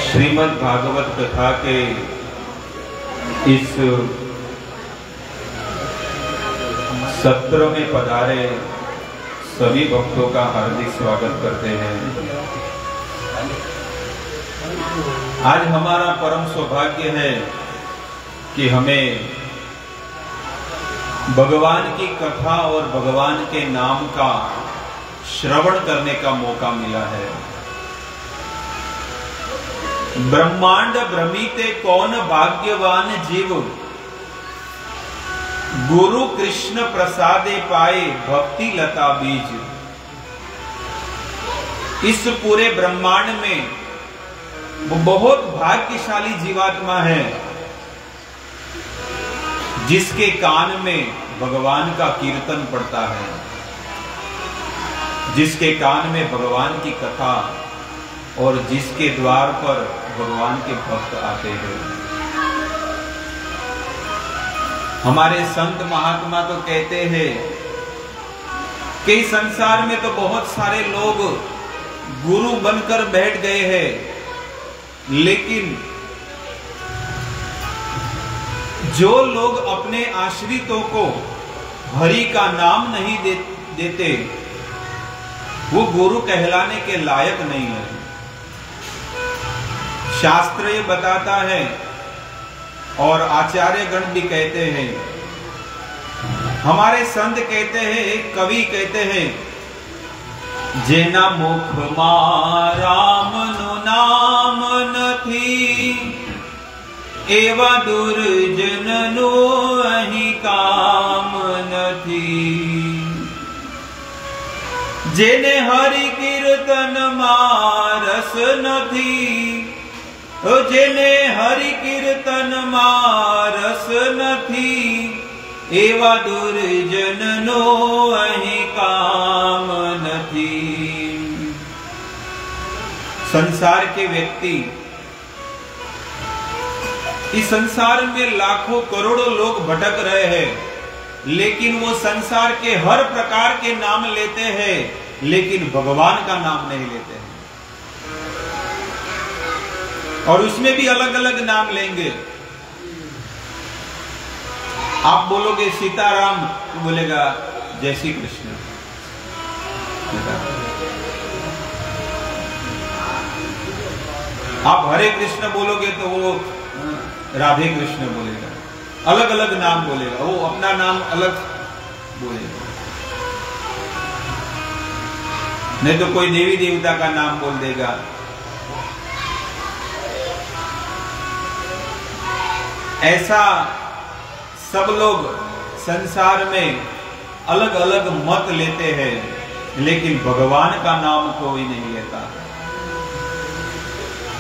श्रीमद् भागवत कथा के इस सत्र में पधारे सभी भक्तों का हार्दिक स्वागत करते हैं। आज हमारा परम सौभाग्य है कि हमें भगवान की कथा और भगवान के नाम का श्रवण करने का मौका मिला है। ब्रह्मांड भ्रमिते कौन भाग्यवान जीव, गुरु कृष्ण प्रसादे पाए भक्ति लता बीज। इस पूरे ब्रह्मांड में वो बहुत भाग्यशाली जीवात्मा है जिसके कान में भगवान का कीर्तन पड़ता है, जिसके कान में भगवान की कथा और जिसके द्वार पर भगवान के भक्त आते हैं। हमारे संत महात्मा तो कहते हैं कि संसार में तो बहुत सारे लोग गुरु बनकर बैठ गए हैं, लेकिन जो लोग अपने आश्रितों को हरि का नाम नहीं देते वो गुरु कहलाने के लायक नहीं है। शास्त्र ये बताता है और आचार्य गण भी कहते हैं, हमारे संत कहते हैं, एक कवि कहते हैं, जेना मुख राम नु नाम नथी, एवा दुर्जन नु अहि काम नथी। जेने हरि कीर्तन मारस नथी, जेने हरि कीर्तन मारस नथी, एवा दुर्जन नो अहि काम नथी। संसार के व्यक्ति, इस संसार में लाखों करोड़ों लोग भटक रहे हैं, लेकिन वो संसार के हर प्रकार के नाम लेते हैं, लेकिन भगवान का नाम नहीं लेते हैं। और उसमें भी अलग अलग नाम लेंगे। आप बोलोगे सीताराम तो बोलेगा जय श्री कृष्ण। आप हरे कृष्ण बोलोगे तो वो राधे कृष्ण बोलेगा, अलग अलग नाम बोलेगा, वो अपना नाम अलग बोलेगा। नहीं तो कोई देवी देवता का नाम बोल देगा। ऐसा सब लोग संसार में अलग अलग मत लेते हैं, लेकिन भगवान का नाम कोई नहीं लेता।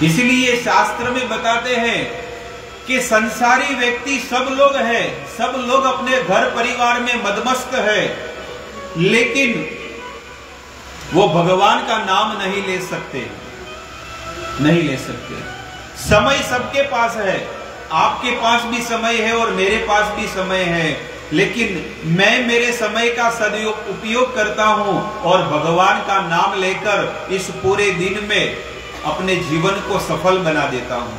इसलिए शास्त्र में बताते हैं कि संसारी व्यक्ति सब लोग हैं, सब लोग अपने घर परिवार में मदमस्त है, लेकिन वो भगवान का नाम नहीं ले सकते, नहीं ले सकते। समय सबके पास है, आपके पास भी समय है और मेरे पास भी समय है, लेकिन मैं मेरे समय का सदुपयोग करता हूं और भगवान का नाम लेकर इस पूरे दिन में अपने जीवन को सफल बना देता हूं।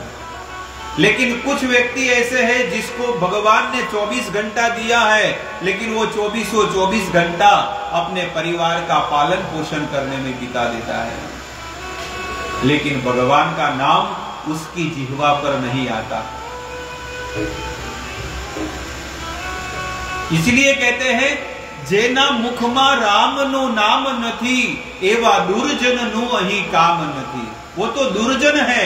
लेकिन कुछ व्यक्ति ऐसे हैं जिसको भगवान ने 24 घंटा दिया है, लेकिन वो 24 घंटा अपने परिवार का पालन पोषण करने में बिता देता है, लेकिन भगवान का नाम उसकी जिह्वा पर नहीं आता। इसलिए कहते हैं, जेना मुखमा राम नो नाम नथी, एवा दुर्जन नु अहि काम नथी। वो तो दुर्जन है।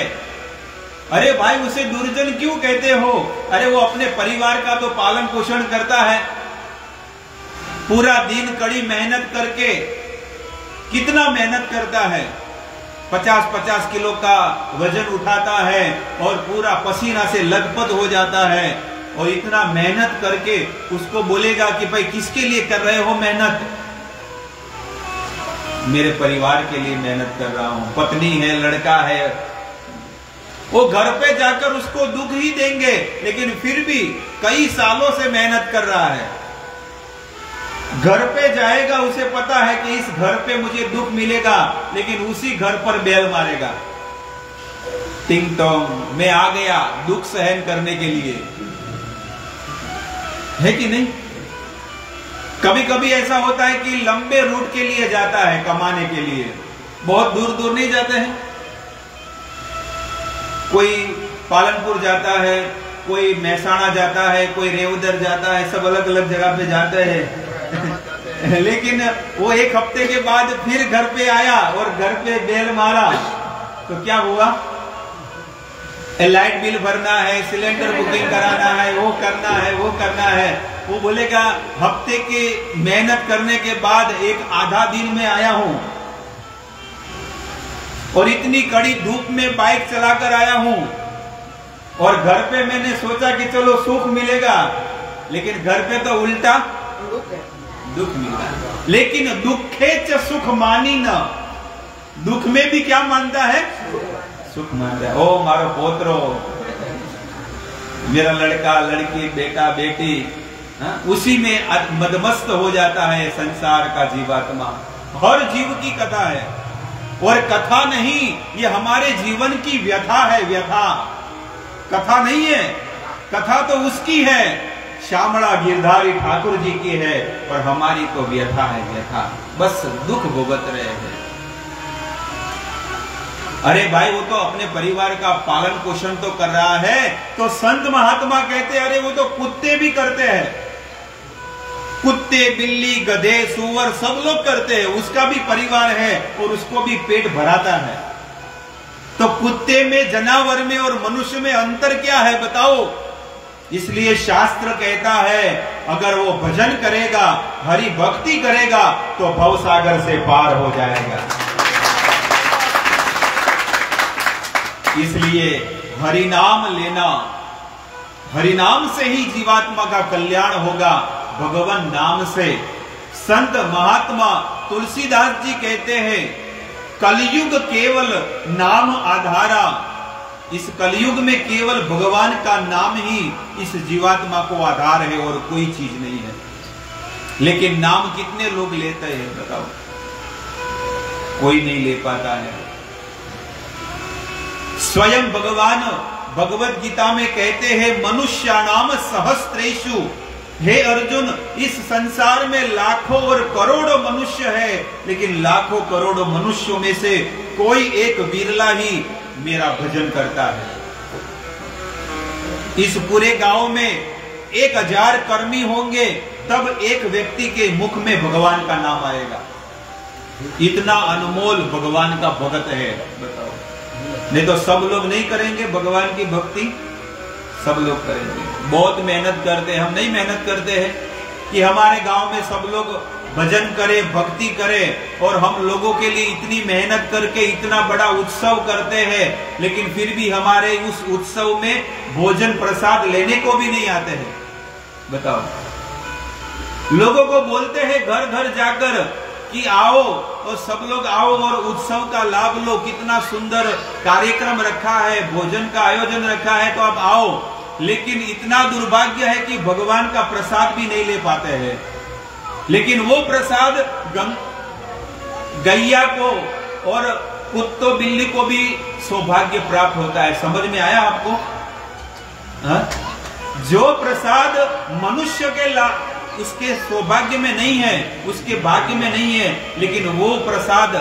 अरे भाई, उसे दुर्जन क्यों कहते हो? अरे वो अपने परिवार का तो पालन पोषण करता है, पूरा दिन कड़ी मेहनत करके, कितना मेहनत करता है, 50-50 किलो का वजन उठाता है और पूरा पसीना से लथपथ हो जाता है, और इतना मेहनत करके उसको बोलेगा कि भाई किसके लिए कर रहे हो मेहनत? मेरे परिवार के लिए मेहनत कर रहा हूं, पत्नी है, लड़का है। वो घर पे जाकर उसको दुख ही देंगे, लेकिन फिर भी कई सालों से मेहनत कर रहा है। घर पे जाएगा, उसे पता है कि इस घर पे मुझे दुख मिलेगा, लेकिन उसी घर पर बेल मारेगा, टिंग टोंग मैं आ गया दुख सहन करने के लिए, है कि नहीं? कभी कभी ऐसा होता है कि लंबे रूट के लिए जाता है कमाने के लिए, बहुत दूर दूर नहीं जाते हैं, कोई पालनपुर जाता है, कोई महसाणा जाता है, कोई रेवदर जाता है, सब अलग अलग जगह पे जाते हैं लेकिन वो एक हफ्ते के बाद फिर घर पे आया और घर पे बेल मारा तो क्या हुआ? लाइट बिल भरना है, सिलेंडर बुकिंग कराना है, वो करना है, वो करना है। वो बोलेगा हफ्ते की मेहनत करने के बाद एक आधा दिन में आया हूं और इतनी कड़ी धूप में बाइक चलाकर आया हूं, और घर पे मैंने सोचा कि चलो सुख मिलेगा, लेकिन घर पे तो उल्टा दुख मिला। लेकिन दुखे च सुख मानी न, दुख में भी क्या मानता है? सुख मानता है। ओ मारो पोतरो, मेरा लड़का लड़की, बेटा बेटी, उसी में मदमस्त हो जाता है संसार का जीवात्मा। हर जीव की कथा है, और कथा नहीं, ये हमारे जीवन की व्यथा है। व्यथा कथा नहीं है, कथा तो उसकी है, श्यामला गिरधारी ठाकुर जी की है, और हमारी तो व्यथा है। व्यथा बस दुख भुगत रहे हैं। अरे भाई वो तो अपने परिवार का पालन पोषण तो कर रहा है, तो संत महात्मा कहते हैं अरे वो तो कुत्ते भी करते हैं, कुत्ते बिल्ली गधे सुअर सब लोग करते हैं, उसका भी परिवार है और उसको भी पेट भराता है। तो कुत्ते में, जानवर में और मनुष्य में अंतर क्या है बताओ? इसलिए शास्त्र कहता है अगर वो भजन करेगा, हरि भक्ति करेगा, तो भवसागर से पार हो जाएगा। इसलिए हरि नाम लेना, हरि नाम से ही जीवात्मा का कल्याण होगा, भगवान नाम से। संत महात्मा तुलसीदास जी कहते हैं कलयुग केवल नाम आधारा, इस कलयुग में केवल भगवान का नाम ही इस जीवात्मा को आधार है और कोई चीज नहीं है। लेकिन नाम कितने लोग लेते हैं बताओ? कोई नहीं ले पाता है। स्वयं भगवान भगवत गीता में कहते हैं मनुष्याणाम सहस्त्रेषु, हे अर्जुन इस संसार में लाखों और करोड़ों मनुष्य है, लेकिन लाखों करोड़ों मनुष्यों में से कोई एक विरला ही मेरा भजन करता है। इस पूरे गांव में 1000 कर्मी होंगे, तब एक व्यक्ति के मुख में भगवान का नाम आएगा। इतना अनमोल भगवान का भगत है बताओ। नहीं तो सब लोग नहीं करेंगे भगवान की भक्ति, सब लोग करेंगे। बहुत मेहनत करते हैं, हम नहीं मेहनत करते हैं कि हमारे गांव में सब लोग भजन करे, भक्ति करे, और हम लोगों के लिए इतनी मेहनत करके इतना बड़ा उत्सव करते हैं, लेकिन फिर भी हमारे उस उत्सव में भोजन प्रसाद लेने को भी नहीं आते हैं बताओ। लोगों को बोलते हैं घर घर जाकर कि आओ, और सब लोग आओ और उत्सव का लाभ लो, कितना सुंदर कार्यक्रम रखा है, भोजन का आयोजन रखा है, तो आप आओ। लेकिन इतना दुर्भाग्य है कि भगवान का प्रसाद भी नहीं ले पाते हैं। लेकिन वो प्रसाद गैया को और कुत्तों बिल्ली को भी सौभाग्य प्राप्त होता है। समझ में आया आपको? जो प्रसाद मनुष्य के उसके सौभाग्य में नहीं है, उसके भाग्य में नहीं है, लेकिन वो प्रसाद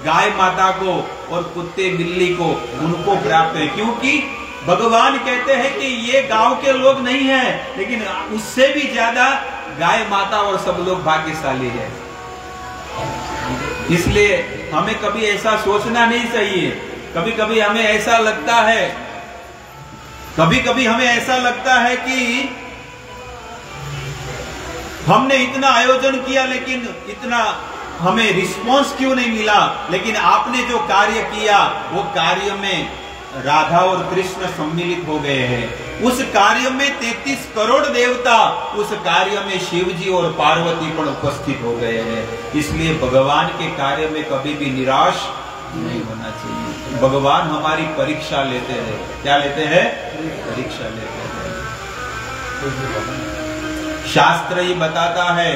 गाय माता को और कुत्ते बिल्ली को उनको प्राप्त है। क्योंकि भगवान कहते हैं कि ये गांव के लोग नहीं हैं, लेकिन उससे भी ज्यादा गाय माता और सब लोग भाग्यशाली है। इसलिए हमें कभी ऐसा सोचना नहीं चाहिए। कभी कभी हमें ऐसा लगता है, कभी कभी हमें ऐसा लगता है कि हमने इतना आयोजन किया लेकिन इतना हमें रिस्पांस क्यों नहीं मिला। लेकिन आपने जो कार्य किया वो कार्य में राधा और कृष्ण सम्मिलित हो गए हैं। उस कार्य में 33 करोड़ देवता, उस कार्य में शिव जी और पार्वती पण उपस्थित हो गए हैं। इसलिए भगवान के कार्य में कभी भी निराश नहीं होना चाहिए। भगवान हमारी परीक्षा लेते हैं। क्या लेते हैं? परीक्षा लेते हैं। शास्त्र ये बताता है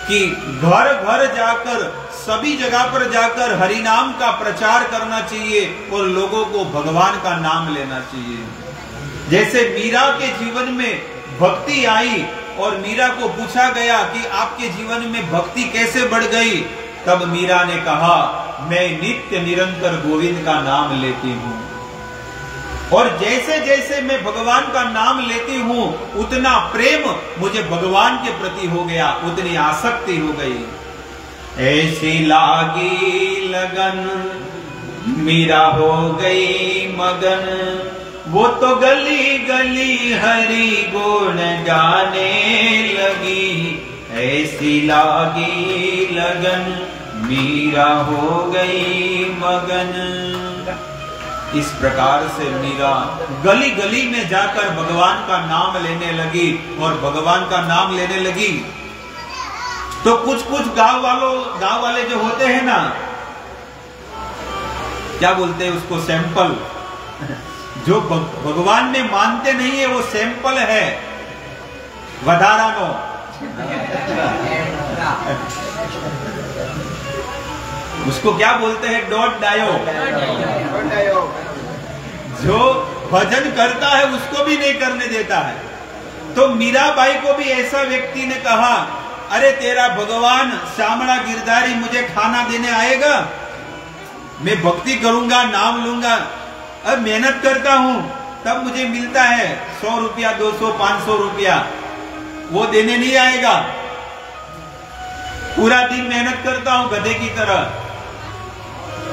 कि घर घर जाकर, सभी जगह पर जाकर हरि नाम का प्रचार करना चाहिए और लोगों को भगवान का नाम लेना चाहिए। जैसे मीरा के जीवन में भक्ति आई और मीरा को पूछा गया कि आपके जीवन में भक्ति कैसे बढ़ गई, तब मीरा ने कहा, मैं नित्य निरंतर गोविंद का नाम लेती हूं और जैसे जैसे मैं भगवान का नाम लेती हूं उतना प्रेम मुझे भगवान के प्रति हो गया, उतनी आसक्ति हो गई। ऐसी लागी लगन मीरा हो गई मगन, वो तो गली गली हरि गुण गाने लगी। ऐसी लागी लगन मीरा हो गई मगन। इस प्रकार से मीरा गली गली में जाकर भगवान का नाम लेने लगी और भगवान का नाम लेने लगी तो कुछ कुछ गांव वाले जो होते हैं ना, क्या बोलते हैं उसको, सैंपल, जो भगवान में मानते नहीं है वो सैंपल है, वधारानो। उसको क्या बोलते हैं, डॉट डायो। जो भजन करता है उसको भी नहीं करने देता है। तो मीराबाई को भी ऐसा व्यक्ति ने कहा, अरे तेरा भगवान श्यामला गिरधारी मुझे खाना देने आएगा, मैं भक्ति करूंगा, नाम लूंगा, अब मेहनत करता हूं तब मुझे मिलता है 100 रुपया, 200, 500 रुपया, वो देने नहीं आएगा। पूरा दिन मेहनत करता हूं गधे की तरह।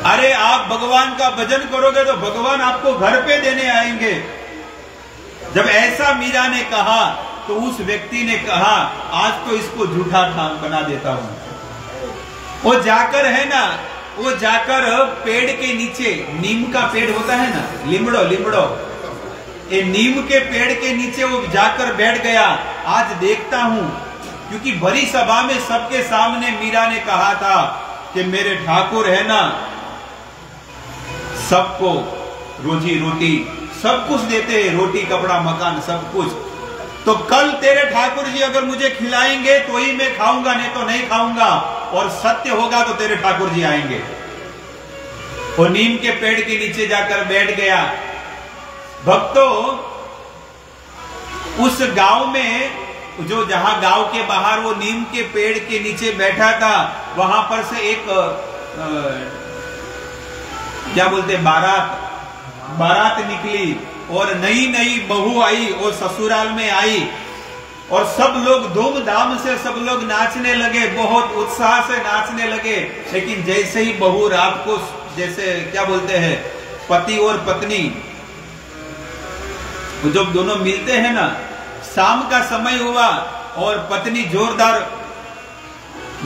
अरे आप भगवान का भजन करोगे तो भगवान आपको घर पे देने आएंगे। जब ऐसा मीरा ने कहा तो उस व्यक्ति ने कहा, आज तो इसको झूठा ठाम बना देता हूं। वो जाकर है ना, वो जाकर पेड़ के नीचे, नीम का पेड़ होता है ना, लिमड़ो, ये नीम के पेड़ के नीचे वो जाकर बैठ गया। आज देखता हूं, क्योंकि भरी सभा में सबके सामने मीरा ने कहा था कि मेरे ठाकुर है ना, सबको रोजी रोटी सब कुछ देते हैं, रोटी कपड़ा मकान सब कुछ। तो कल तेरे ठाकुर जी अगर मुझे खिलाएंगे तो ही मैं खाऊंगा, नहीं तो नहीं खाऊंगा, और सत्य होगा तो तेरे ठाकुर जी आएंगे। वो नीम के पेड़ के नीचे जाकर बैठ गया। भक्तों, उस गांव में जो जहां गांव के बाहर वो नीम के पेड़ के नीचे बैठा था, वहां पर से एक क्या बोलते, बारात निकली और नई नई बहू आई और ससुराल में आई और सब लोग धूमधाम से सब लोग नाचने लगे, बहुत उत्साह से नाचने लगे। लेकिन जैसे ही बहू रात को, जैसे क्या बोलते हैं, पति और पत्नी जब दोनों मिलते हैं ना, शाम का समय हुआ और पत्नी जोरदार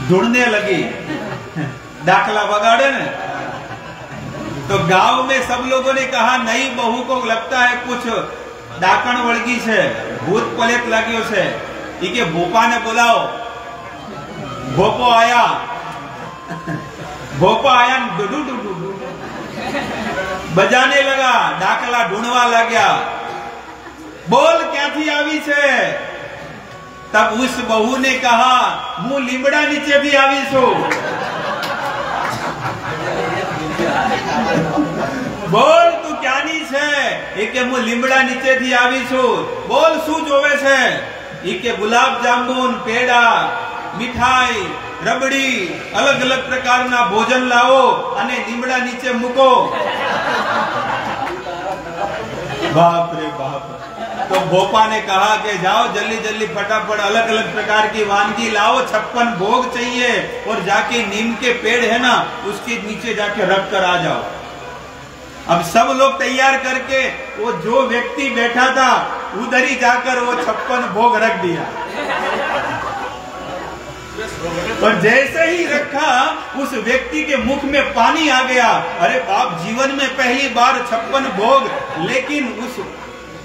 ढूंढने लगी, दाखला बगाड़े ना। तो गांव में सब लोगों ने कहा, नई बहू को लगता है कुछ डाकण वड़गी से, भूत पलेत लगी से, ठीक है, भोपा ने बुलाओ। भोपो आया, बजाने लगा, डाकला ढूंढवा लगा, बोल क्या थी आवी से। तब उस बहू ने कहा, मुंह लिमड़ा नीचे थी आवी सो। बोल तू क्या नी छे। एक मुंह लिमड़ा नीचे थी आवी छू, बोल शू जोवे छे। इके गुलाब जामुन, पेड़ा, मिठाई, रबड़ी, अलग अलग प्रकारना भोजन लाओ अने લીમડા નીચે મૂકો। बाप रे बाप। तो भोपा ने कहा कि जाओ जल्दी जल्दी फटाफट अलग अलग प्रकार की वानगी लाओ, 56 भोग चाहिए, और जाके नीम के पेड़ है ना उसके नीचे जाके रख कर आ जाओ। अब सब लोग तैयार करके, वो जो व्यक्ति बैठा था उधर ही जाकर वो 56 भोग रख दिया। और जैसे ही रखा उस व्यक्ति के मुख में पानी आ गया। अरे बाप, जीवन में पहली बार 56 भोग। लेकिन उस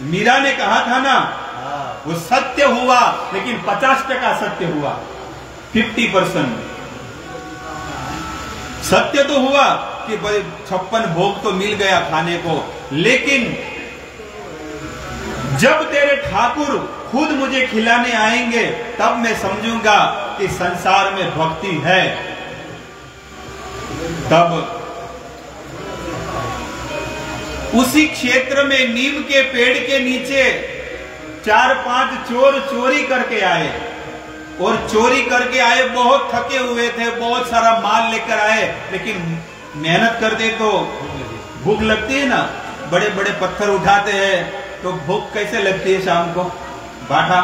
मीरा ने कहा था ना, वो सत्य हुआ, लेकिन 50% सत्य हुआ, 50% सत्य तो हुआ कि 56 भोग तो मिल गया खाने को। लेकिन जब तेरे ठाकुर खुद मुझे खिलाने आएंगे, तब मैं समझूंगा कि संसार में भक्ति है। तब उसी क्षेत्र में नीम के पेड़ के नीचे 4-5 चोर चोरी करके आए, और चोरी करके आए, बहुत थके हुए थे, बहुत सारा माल लेकर आए, लेकिन मेहनत करते तो भूख लगती है ना, बड़े बड़े पत्थर उठाते हैं तो भूख कैसे लगती है शाम को, बाटा।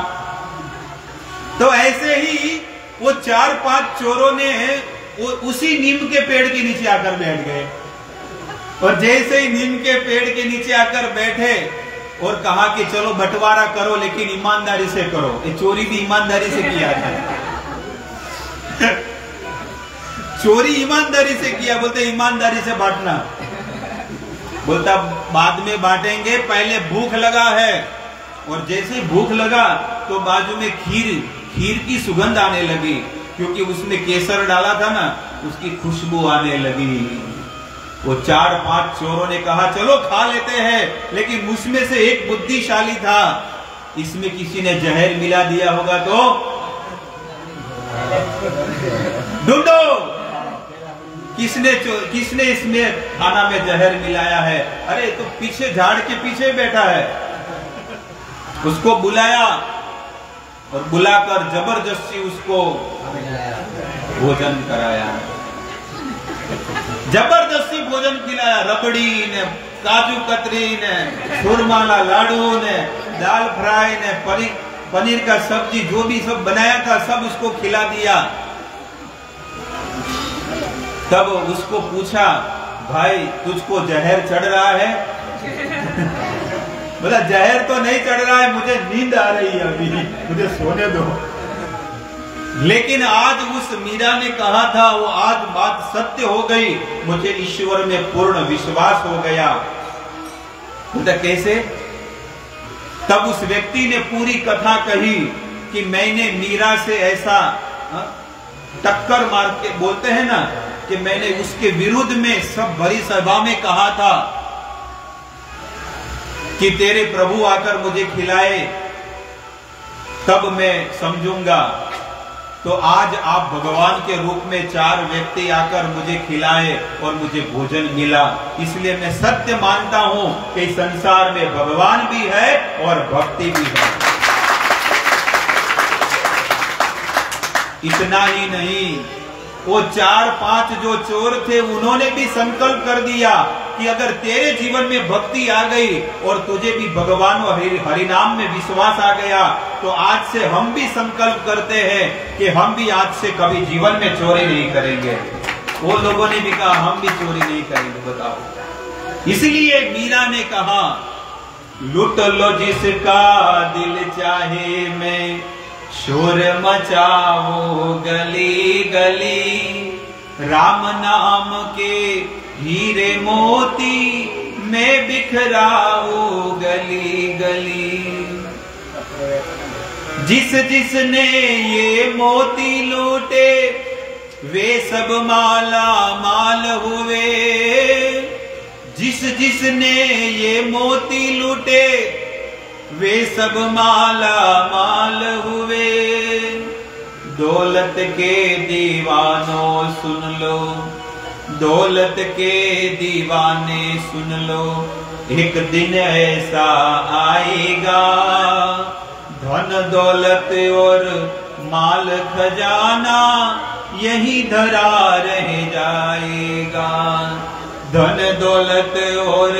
तो ऐसे ही वो 4-5 चोरों ने उसी नीम के पेड़ के नीचे आकर बैठ गए, और जैसे ही नीम के पेड़ के नीचे आकर बैठे और कहा कि चलो बंटवारा करो, लेकिन ईमानदारी से करो। ये चोरी भी ईमानदारी से किया था। चोरी ईमानदारी से किया, बोलते ईमानदारी से बांटना। बोलता बाद में बांटेंगे, पहले भूख लगा है। और जैसे ही भूख लगा तो बाजू में खीर की सुगंध आने लगी, क्योंकि उसमें केसर डाला था ना, उसकी खुशबू आने लगी। वो 4-5 चोरों ने कहा चलो खा लेते हैं, लेकिन उसमें से एक बुद्धिशाली था, इसमें किसी ने जहर मिला दिया होगा तो ढूंढो किसने इसमें खाना में जहर मिलाया है। अरे तो पीछे झाड़ के पीछे बैठा है। उसको बुलाया और बुलाकर जबरदस्ती उसको भोजन कराया, जबरदस्ती भोजन खिलाया। रबड़ी ने, काजू कतरी ने, सुरमाला लाडू ने, दाल फ्राई ने, पनीर का सब्जी, जो भी सब बनाया था सब उसको खिला दिया। तब उसको पूछा भाई तुझको जहर चढ़ रहा है? बोला जहर तो नहीं चढ़ रहा है, मुझे नींद आ रही है, अभी मुझे सोने दो। लेकिन आज उस मीरा ने कहा था, वो आज बात सत्य हो गई, मुझे ईश्वर में पूर्ण विश्वास हो गया। बोला कैसे? तब उस व्यक्ति ने पूरी कथा कही कि मैंने मीरा से ऐसा टक्कर मार के, बोलते हैं ना कि मैंने उसके विरुद्ध में सब भरी सभा में कहा था कि तेरे प्रभु आकर मुझे खिलाए तब मैं समझूंगा। तो आज आप भगवान के रूप में 4 व्यक्ति आकर मुझे खिलाए और मुझे भोजन मिला, इसलिए मैं सत्य मानता हूं कि संसार में भगवान भी है और भक्ति भी है। इतना ही नहीं, वो 4-5 जो चोर थे उन्होंने भी संकल्प कर दिया कि अगर तेरे जीवन में भक्ति आ गई और तुझे भी भगवान और हरिनाम में विश्वास आ गया, तो आज से हम भी संकल्प करते हैं कि हम भी आज से कभी जीवन में चोरी नहीं करेंगे। वो लोगों ने भी कहा हम भी चोरी नहीं करेंगे। बताओ, इसलिए मीरा ने कहा लूट लो जिसका दिल चाहे, मैं शोर मचाओ गली गली, राम नाम के हीरे मोती मैं बिखराओ गली गली। जिस जिसने ये मोती लूटे वे सब माला माल हुए, जिस जिसने ये मोती लूटे वे सब माला माल हुए। दौलत के दीवानों सुन लो, दौलत के दीवाने सुन लो, एक दिन ऐसा आएगा धन दौलत और माल खजाना यही धरा रह जाएगा। धन दौलत और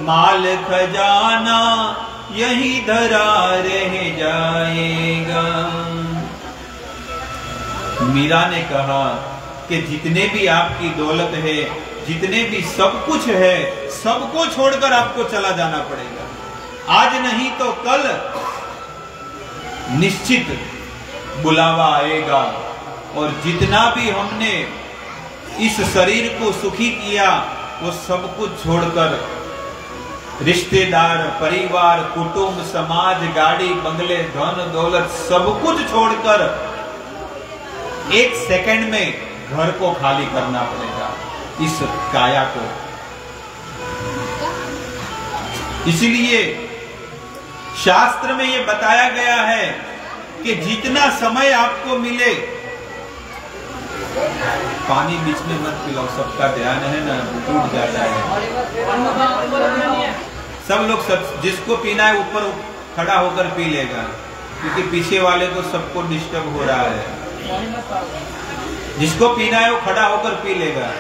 माल खजाना यही धरा रह जाएगा। मीरा ने कहा कि जितने भी आपकी दौलत है, जितने भी सब कुछ है, सबको छोड़कर आपको चला जाना पड़ेगा। आज नहीं तो कल निश्चित बुलावा आएगा, और जितना भी हमने इस शरीर को सुखी किया वो सब कुछ छोड़कर, रिश्तेदार, परिवार, कुटुंब, समाज, गाड़ी, बंगले, धन दौलत सब कुछ छोड़कर 1 सेकंड में घर को खाली करना पड़ेगा, इस काया को। इसलिए शास्त्र में ये बताया गया है कि जितना समय आपको मिले, पानी बीच में मत पिलाओ, सबका ध्यान है ना, टूट जाता है। सब लोग जिसको पीना है ऊपर खड़ा होकर पी लेगा, क्योंकि पीछे वाले तो सबको डिस्टर्ब हो रहा है। जिसको पीना है वो खड़ा होकर पी लेगा।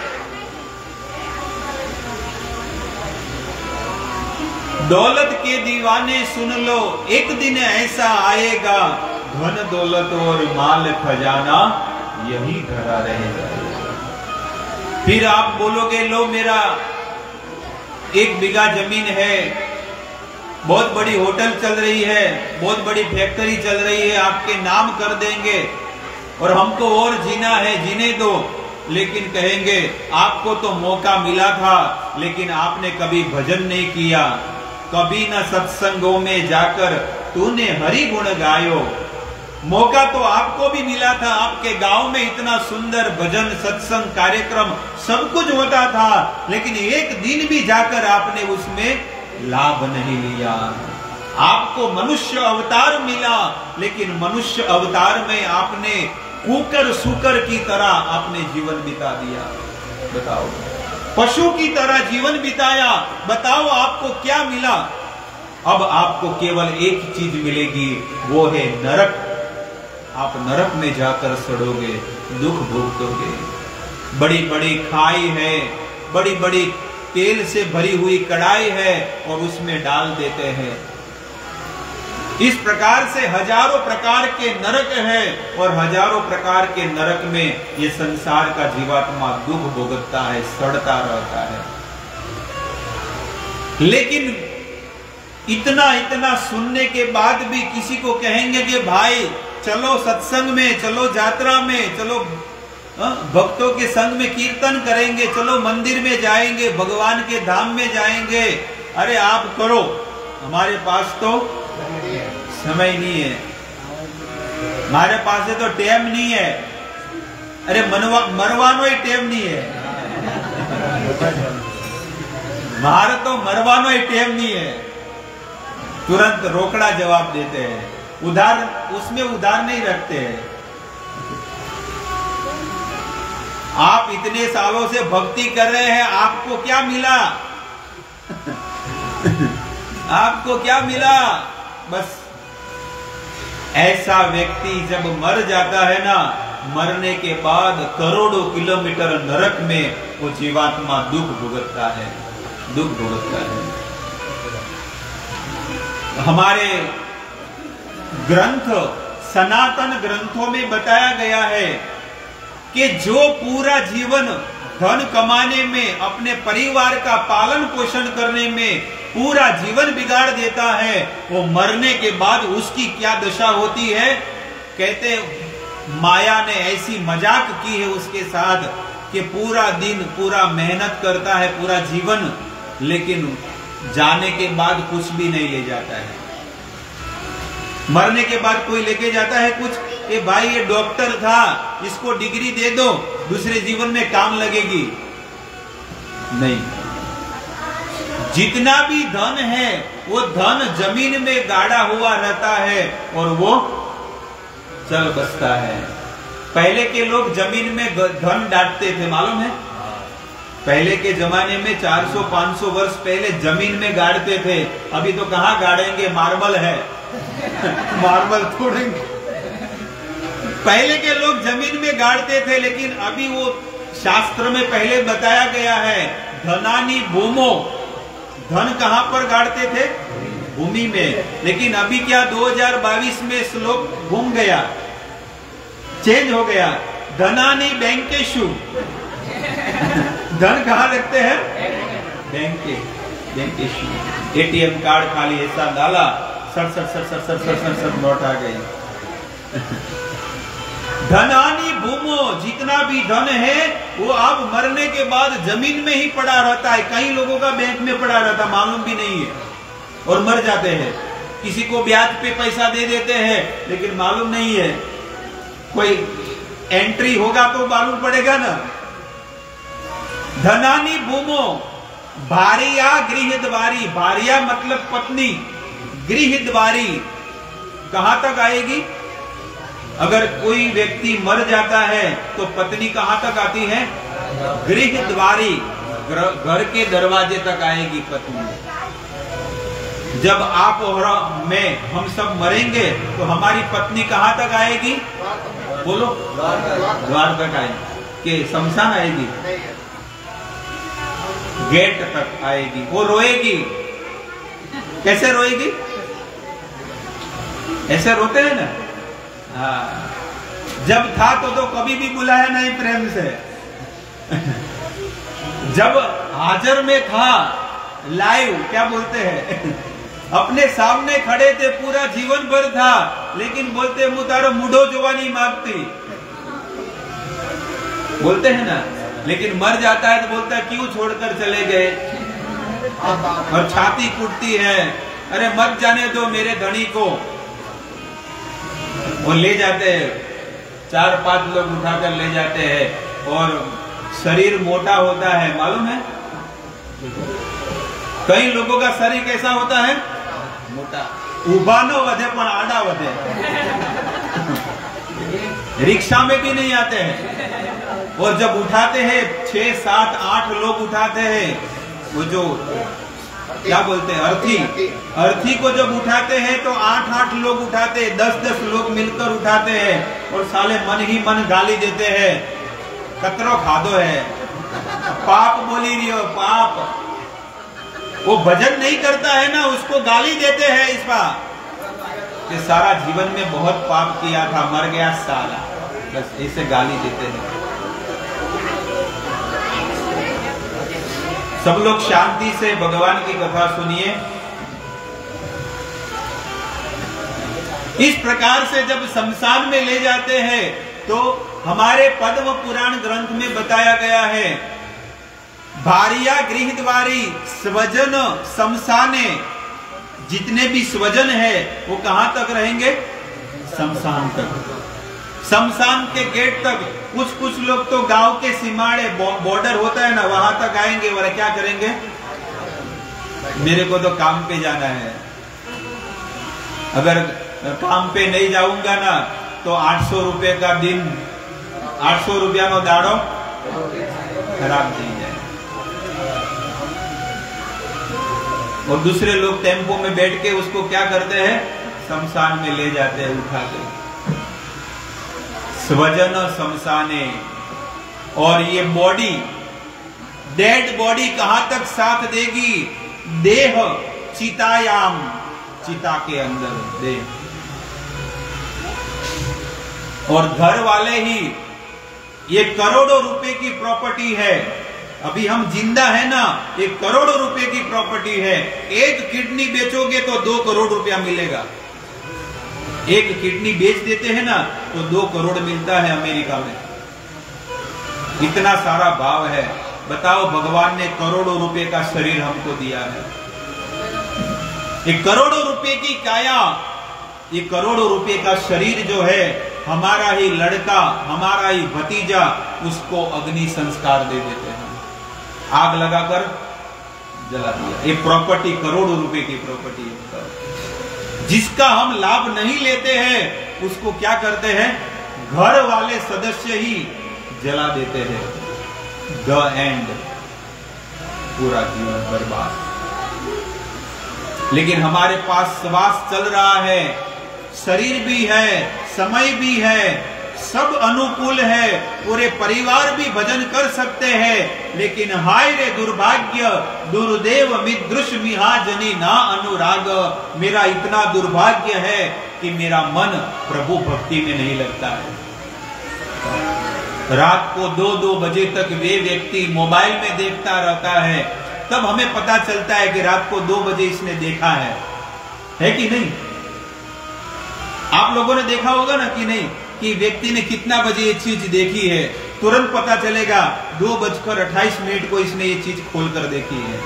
दौलत के दीवाने सुन लो, एक दिन ऐसा आएगा, धन दौलत और माल खजाना यही धरा रहेगा। फिर आप बोलोगे लो मेरा 1 बीघा जमीन है, बहुत बड़ी होटल चल रही है, बहुत बड़ी फैक्ट्री चल रही है, आपके नाम कर देंगे और हमको और जीना है, जीने दो। लेकिन कहेंगे आपको तो मौका मिला था, लेकिन आपने कभी भजन नहीं किया, कभी न सत्संगों में जाकर तूने हरि गुण गायो। मौका तो आपको भी मिला था, आपके गांव में इतना सुंदर भजन सत्संग कार्यक्रम सब कुछ होता था, लेकिन एक दिन भी जाकर आपने उसमें लाभ नहीं लिया। आपको मनुष्य अवतार मिला, लेकिन मनुष्य अवतार में आपने कुकर सुकर की तरह आपने जीवन बिता दिया। बताओ, पशु की तरह जीवन बिताया, बताओ आपको क्या मिला? अब आपको केवल एक चीज मिलेगी, वो है नरक। आप नरक में जाकर सड़ोगे, दुख भोगोगे। बड़ी बड़ी खाई है, बड़ी बड़ी तेल से भरी हुई कढ़ाई है और उसमें डाल देते हैं। इस प्रकार से हजारों प्रकार के नरक है और हजारों प्रकार के नरक में ये संसार का जीवात्मा दुख भोगता है, सड़ता रहता है। लेकिन इतना इतना सुनने के बाद भी किसी को कहेंगे कि भाई चलो सत्संग में, चलो यात्रा में, चलो भक्तों के संग में कीर्तन करेंगे, चलो मंदिर में जाएंगे, भगवान के धाम में जाएंगे। अरे आप करो, हमारे पास तो समय नहीं है, हमारे पास है तो टेम नहीं है। अरे मरवानो ही टेम नहीं है, मारे तो मरवानो ही टेम नहीं है। तुरंत रोकड़ा जवाब देते हैं, उधार उसमें उधार नहीं रखते हैं। आप इतने सालों से भक्ति कर रहे हैं, आपको क्या मिला? आपको क्या मिला? बस ऐसा व्यक्ति जब मर जाता है ना, मरने के बाद करोड़ों किलोमीटर नरक में वो जीवात्मा दुख भुगतता है, दुख भुगतता है। हमारे ग्रंथ, सनातन ग्रंथों में बताया गया है कि जो पूरा जीवन धन कमाने में, अपने परिवार का पालन पोषण करने में पूरा जीवन बिगाड़ देता है, वो मरने के बाद उसकी क्या दशा होती है? कहते माया ने ऐसी मजाक की है उसके साथ कि पूरा दिन पूरा मेहनत करता है, पूरा जीवन, लेकिन जाने के बाद कुछ भी नहीं ले जाता है। मरने के बाद कोई लेके जाता है कुछ? ए भाई ये डॉक्टर था, इसको डिग्री दे दो, दूसरे जीवन में काम लगेगी। नहीं, जितना भी धन है वो धन जमीन में गाड़ा हुआ रहता है और वो चल बसता है। पहले के लोग जमीन में धन डांटते थे, मालूम है? पहले के जमाने में 400-500 वर्ष पहले जमीन में गाड़ते थे। अभी तो कहाँ गाड़ेंगे, मार्बल है। मार्बल तोड़ेंगे। पहले के लोग जमीन में गाड़ते थे, लेकिन अभी वो शास्त्र में पहले बताया गया है, धनानी भूमो, धन कहां पर गाड़ते थे? भूमि में। लेकिन अभी क्या 2022 में श्लोक घूम गया, चेंज हो गया, धनानी बैंकेशु। धन कहां रखते हैं? बैंकेशु। एटीएम कार्ड खाली ऐसा डाला, सर नोट आ गई। धनानी भूमो, जितना भी धन है वो अब मरने के बाद जमीन में ही पड़ा रहता है। कई लोगों का बैंक में पड़ा रहता, मालूम भी नहीं है, और मर जाते हैं। किसी को ब्याज पे पैसा दे देते हैं, लेकिन मालूम नहीं है, कोई एंट्री होगा तो मालूम पड़ेगा ना। धनानी भूमो, भारिया गृह द्वारी, भारिया मतलब पत्नी, गृहद्वारी कहां तक आएगी? अगर कोई व्यक्ति मर जाता है तो पत्नी कहां तक आती है? गृहद्वारी, घर के दरवाजे तक आएगी पत्नी। जब आप और मैं हम सब मरेंगे तो हमारी पत्नी कहां तक आएगी? बोलो, द्वार तक आएगी कि शमशान आएगी? गेट तक आएगी। वो रोएगी। कैसे रोएगी? ऐसे रोते हैं ना? हाँ। जब था तो कभी भी बुलाया नहीं प्रेम से। जब हाजिर में था, लाइव क्या बोलते हैं, अपने सामने खड़े थे, पूरा जीवन भर था, लेकिन बोलते मुतारो मुडो जोवानी मांगती, बोलते हैं ना। लेकिन मर जाता है तो बोलता है क्यों छोड़कर चले गए, और छाती कूटती है, अरे मत जाने दो मेरे धनी को। वो ले जाते हैं, 4-5 लोग उठाकर ले जाते हैं, और शरीर मोटा होता है, मालूम है? कई लोगों का शरीर कैसा होता है? मोटा। उबानो वधे पण आड़ा वधे। रिक्शा में भी नहीं आते हैं। और जब उठाते हैं 6, 7, 8 लोग उठाते हैं, वो जो क्या बोलते हैं, अर्थी को जब उठाते हैं तो 8-8 लोग उठाते हैं, 10-10 लोग मिलकर उठाते हैं, और साले मन ही मन गाली देते हैं, कतरो खादो है, पाप बोली रही हो, पाप। वो भजन नहीं करता है ना, उसको गाली देते हैं इस बार कि सारा जीवन में बहुत पाप किया था, मर गया साला, बस ऐसे गाली देते हैं। सब लोग शांति से भगवान की कथा सुनिए। इस प्रकार से जब शमशान में ले जाते हैं तो हमारे पद्म पुराण ग्रंथ में बताया गया है, भारिया गृहद्वारी स्वजन शमशाने, जितने भी स्वजन है वो कहां तक रहेंगे? शमशान तक, शमशान के गेट तक। कुछ लोग तो गांव के सीमाड़े, बॉर्डर होता है ना, वहां तक आएंगे, और क्या करेंगे? मेरे को तो काम पे जाना है, अगर काम पे नहीं जाऊंगा ना तो 800 रुपए का दिन, 800 रुपया नो दाड़ो खराब नहीं जाए। और दूसरे लोग टेम्पो में बैठ के उसको क्या करते हैं? शमशान में ले जाते हैं उठा के। स्वजन शमशाने। और ये बॉडी, डेड बॉडी कहां तक साथ देगी? देह चितायाम, चिता के अंदर देह। और घर वाले ही, ये करोड़ों रुपए की प्रॉपर्टी है, अभी हम जिंदा है ना, ये करोड़ों रुपए की प्रॉपर्टी है। एक किडनी बेचोगे तो 2 करोड़ रुपया मिलेगा। एक किडनी बेच देते हैं ना तो 2 करोड़ मिलता है अमेरिका में। इतना सारा भाव है। बताओ, भगवान ने करोड़ों रुपए का शरीर हमको दिया है। ये करोड़ों रुपए की काया, ये करोड़ों रुपए का शरीर जो है, हमारा ही लड़का, हमारा ही भतीजा, उसको अग्नि संस्कार दे देते हैं, आग लगाकर जला दिया। ये प्रॉपर्टी करोड़ों रुपए की प्रॉपर्टी है। जिसका हम लाभ नहीं लेते हैं उसको क्या करते हैं? घर वाले सदस्य ही जला देते हैं। द एंड, पूरा जीवन बर्बाद। लेकिन हमारे पास श्वास चल रहा है, शरीर भी है, समय भी है, सब अनुकूल है, पूरे परिवार भी भजन कर सकते हैं। लेकिन हाय रे दुर्भाग्य, दुर्देव मिदृश मिहाजनी ना अनुराग। मेरा इतना दुर्भाग्य है कि मेरा मन प्रभु भक्ति में नहीं लगता है। रात को 2-2 बजे तक वे व्यक्ति मोबाइल में देखता रहता है, तब हमें पता चलता है कि रात को 2 बजे इसने देखा है कि नहीं? आप लोगों ने देखा होगा ना कि नहीं, कि व्यक्ति ने कितना बजे ये चीज देखी है, तुरंत पता चलेगा 2:28 को इसने ये चीज खोलकर देखी है।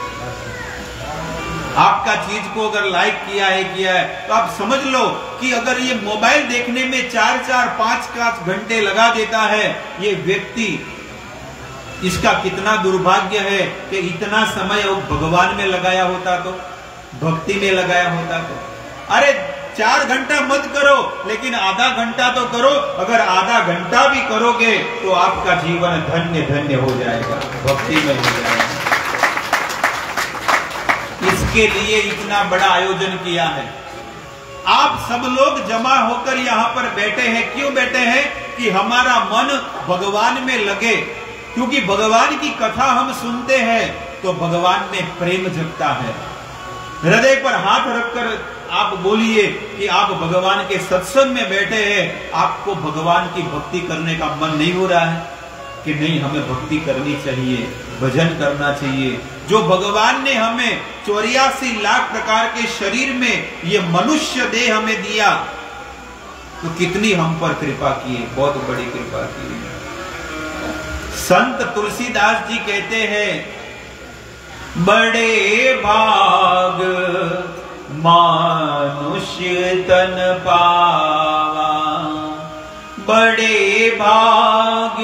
आपका चीज को अगर लाइक किया है तो आप समझ लो कि अगर ये मोबाइल देखने में 4-4, 5-5 घंटे लगा देता है ये व्यक्ति, इसका कितना दुर्भाग्य है कि इतना समय वो भगवान में लगाया होता तो, भक्ति में लगाया होता तो। अरे 4 घंटा मत करो, लेकिन आधा घंटा तो करो। अगर आधा घंटा भी करोगे तो आपका जीवन धन्य धन्य हो जाएगा, भक्ति में हो जाएगा। इसके लिए इतना बड़ा आयोजन किया है। आप सब लोग जमा होकर यहाँ पर बैठे हैं। क्यों बैठे हैं? कि हमारा मन भगवान में लगे, क्योंकि भगवान की कथा हम सुनते हैं तो भगवान में प्रेम जगता है। हृदय पर हाथ रखकर आप बोलिए कि आप भगवान के सत्संग में बैठे हैं, आपको भगवान की भक्ति करने का मन नहीं हो रहा है कि नहीं, हमें भक्ति करनी चाहिए, भजन करना चाहिए। जो भगवान ने हमें 84 लाख प्रकार के शरीर में ये मनुष्य देह हमें दिया, तो कितनी हम पर कृपा की है, बहुत बड़ी कृपा की है। संत तुलसीदास जी कहते हैं, बड़े भाग मानुष्य तन पावा, बड़े भाग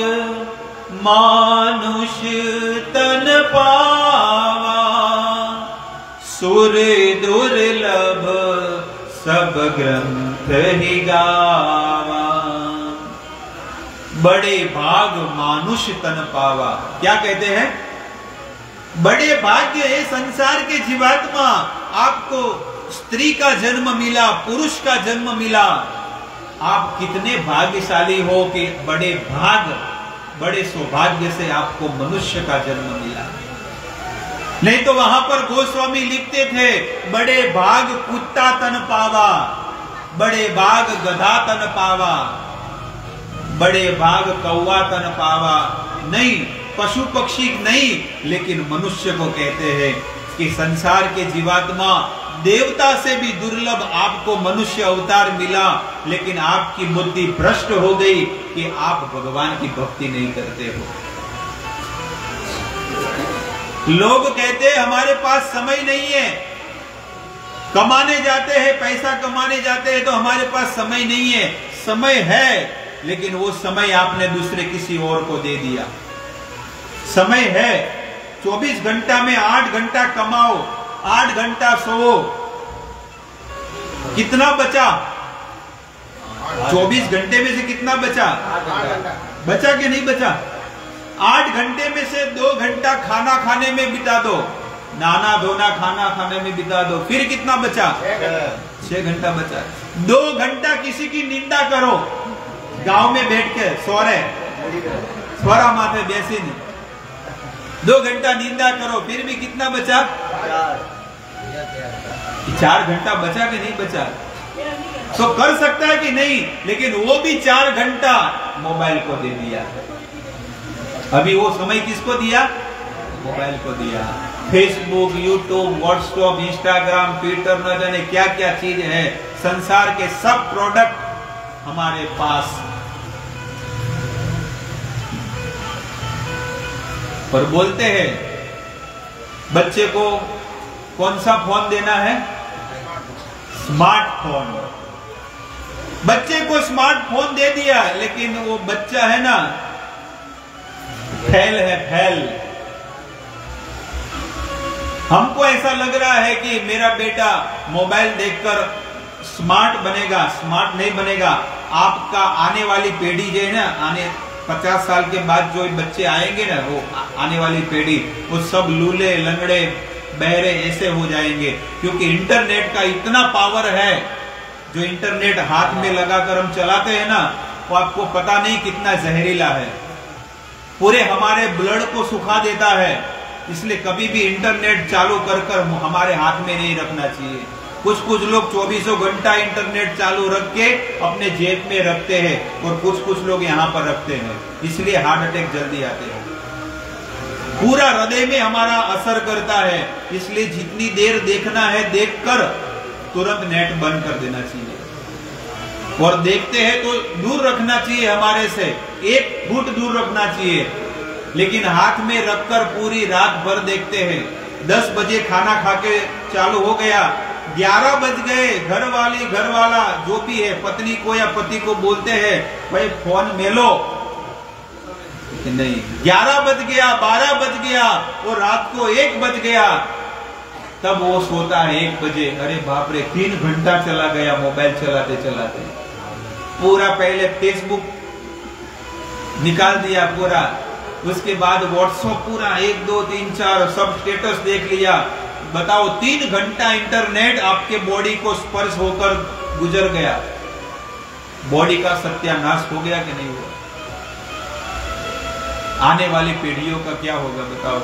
मानुष्य तन पावा, सुर दुर्लभ सब ग्रंथ ही गावा। बड़े भाग मानुष्य तन पावा, क्या कहते हैं? बड़े भाग्य है संसार के जीवात्मा, आपको स्त्री का जन्म मिला, पुरुष का जन्म मिला। आप कितने भाग्यशाली हो कि बड़े भाग, बड़े सौभाग्य से आपको मनुष्य का जन्म मिला। नहीं तो वहां पर गोस्वामी लिखते थे, बड़े भाग कुत्ता तन पावा, बड़े भाग गधा तन पावा, बड़े भाग कौवा तन पावा। नहीं, पशु पक्षी नहीं, लेकिन मनुष्य को कहते हैं कि संसार के जीवात्मा, देवता से भी दुर्लभ आपको मनुष्य अवतार मिला, लेकिन आपकी बुद्धि भ्रष्ट हो गई कि आप भगवान की भक्ति नहीं करते हो। लोग कहते हैं हमारे पास समय नहीं है, कमाने जाते हैं, पैसा कमाने जाते हैं तो हमारे पास समय नहीं है। समय है, लेकिन वो समय आपने दूसरे किसी और को दे दिया। समय है, 24 घंटा में 8 घंटा कमाओ, 8 घंटा सोओ, कितना बचा? 24 घंटे में से कितना बचा? बचा कि नहीं बचा? 8 घंटे में से 2 घंटा खाना खाने में बिता दो, नहाना धोना खाना खाने में बिता दो, फिर कितना बचा? 6 घंटा बचा। 2 घंटा किसी की निंदा करो, गांव में बैठ के स्वरा माथे बेसी 2 घंटा निंदा करो, फिर भी कितना बचा? 4 घंटा बचा कि नहीं बचा? तो कर सकता है कि नहीं, लेकिन वो भी 4 घंटा मोबाइल को दे दिया। अभी वो समय किसको दिया? मोबाइल को दिया। Facebook, YouTube, WhatsApp, Instagram, Twitter, न जाने क्या क्या चीज है, संसार के सब प्रोडक्ट हमारे पास। पर बोलते हैं बच्चे को कौन सा फोन देना है? स्मार्टफोन। बच्चे को स्मार्टफोन दे दिया, लेकिन वो बच्चा है ना, फैल है, फैल। हमको ऐसा लग रहा है कि मेरा बेटा मोबाइल देखकर स्मार्ट बनेगा, स्मार्ट नहीं बनेगा। आपका आने वाली पीढ़ी जो है ना, आने 50 साल के बाद जो बच्चे आएंगे ना, वो आने वाली पीढ़ी, वो सब लूले लंगड़े बहरे ऐसे हो जाएंगे, क्योंकि इंटरनेट का इतना पावर है। जो इंटरनेट हाथ में लगाकर हम चलाते हैं ना, वो आपको पता नहीं कितना जहरीला है, पूरे हमारे ब्लड को सुखा देता है। इसलिए कभी भी इंटरनेट चालू कर हमारे हाथ में नहीं रखना चाहिए। कुछ कुछ लोग 24 घंटा इंटरनेट चालू रख के अपने जेब में रखते हैं, और कुछ कुछ लोग यहाँ पर रखते हैं, इसलिए हार्ट अटैक जल्दी आते हैं। पूरा हृदय में हमारा असर करता है, इसलिए जितनी देर देखना है देखकर तुरंत नेट बंद कर देना चाहिए, और देखते हैं तो दूर रखना चाहिए, हमारे से 1 फुट दूर रखना चाहिए। लेकिन हाथ में रखकर पूरी रात भर देखते हैं। 10 बजे खाना खा के चालू हो गया, 11 बज गए, घर वाला जो भी है, पत्नी को या पति को बोलते हैं भाई फोन में लो, नहीं, 11 बज गया, 12 बज गया, और रात को 1 बज गया, तब वो सोता है 1 बजे। अरे बाप रे, 3 घंटा चला गया मोबाइल चलाते चलाते। पूरा पहले फेसबुक निकाल दिया पूरा, उसके बाद व्हाट्सएप पूरा 1 2 3 4 सब स्टेटस देख लिया। बताओ 3 घंटा इंटरनेट आपके बॉडी को स्पर्श होकर गुजर गया। बॉडी का सत्यानाश हो गया कि नहीं हुआ? आने वाली पीढ़ियों का क्या होगा बताओ?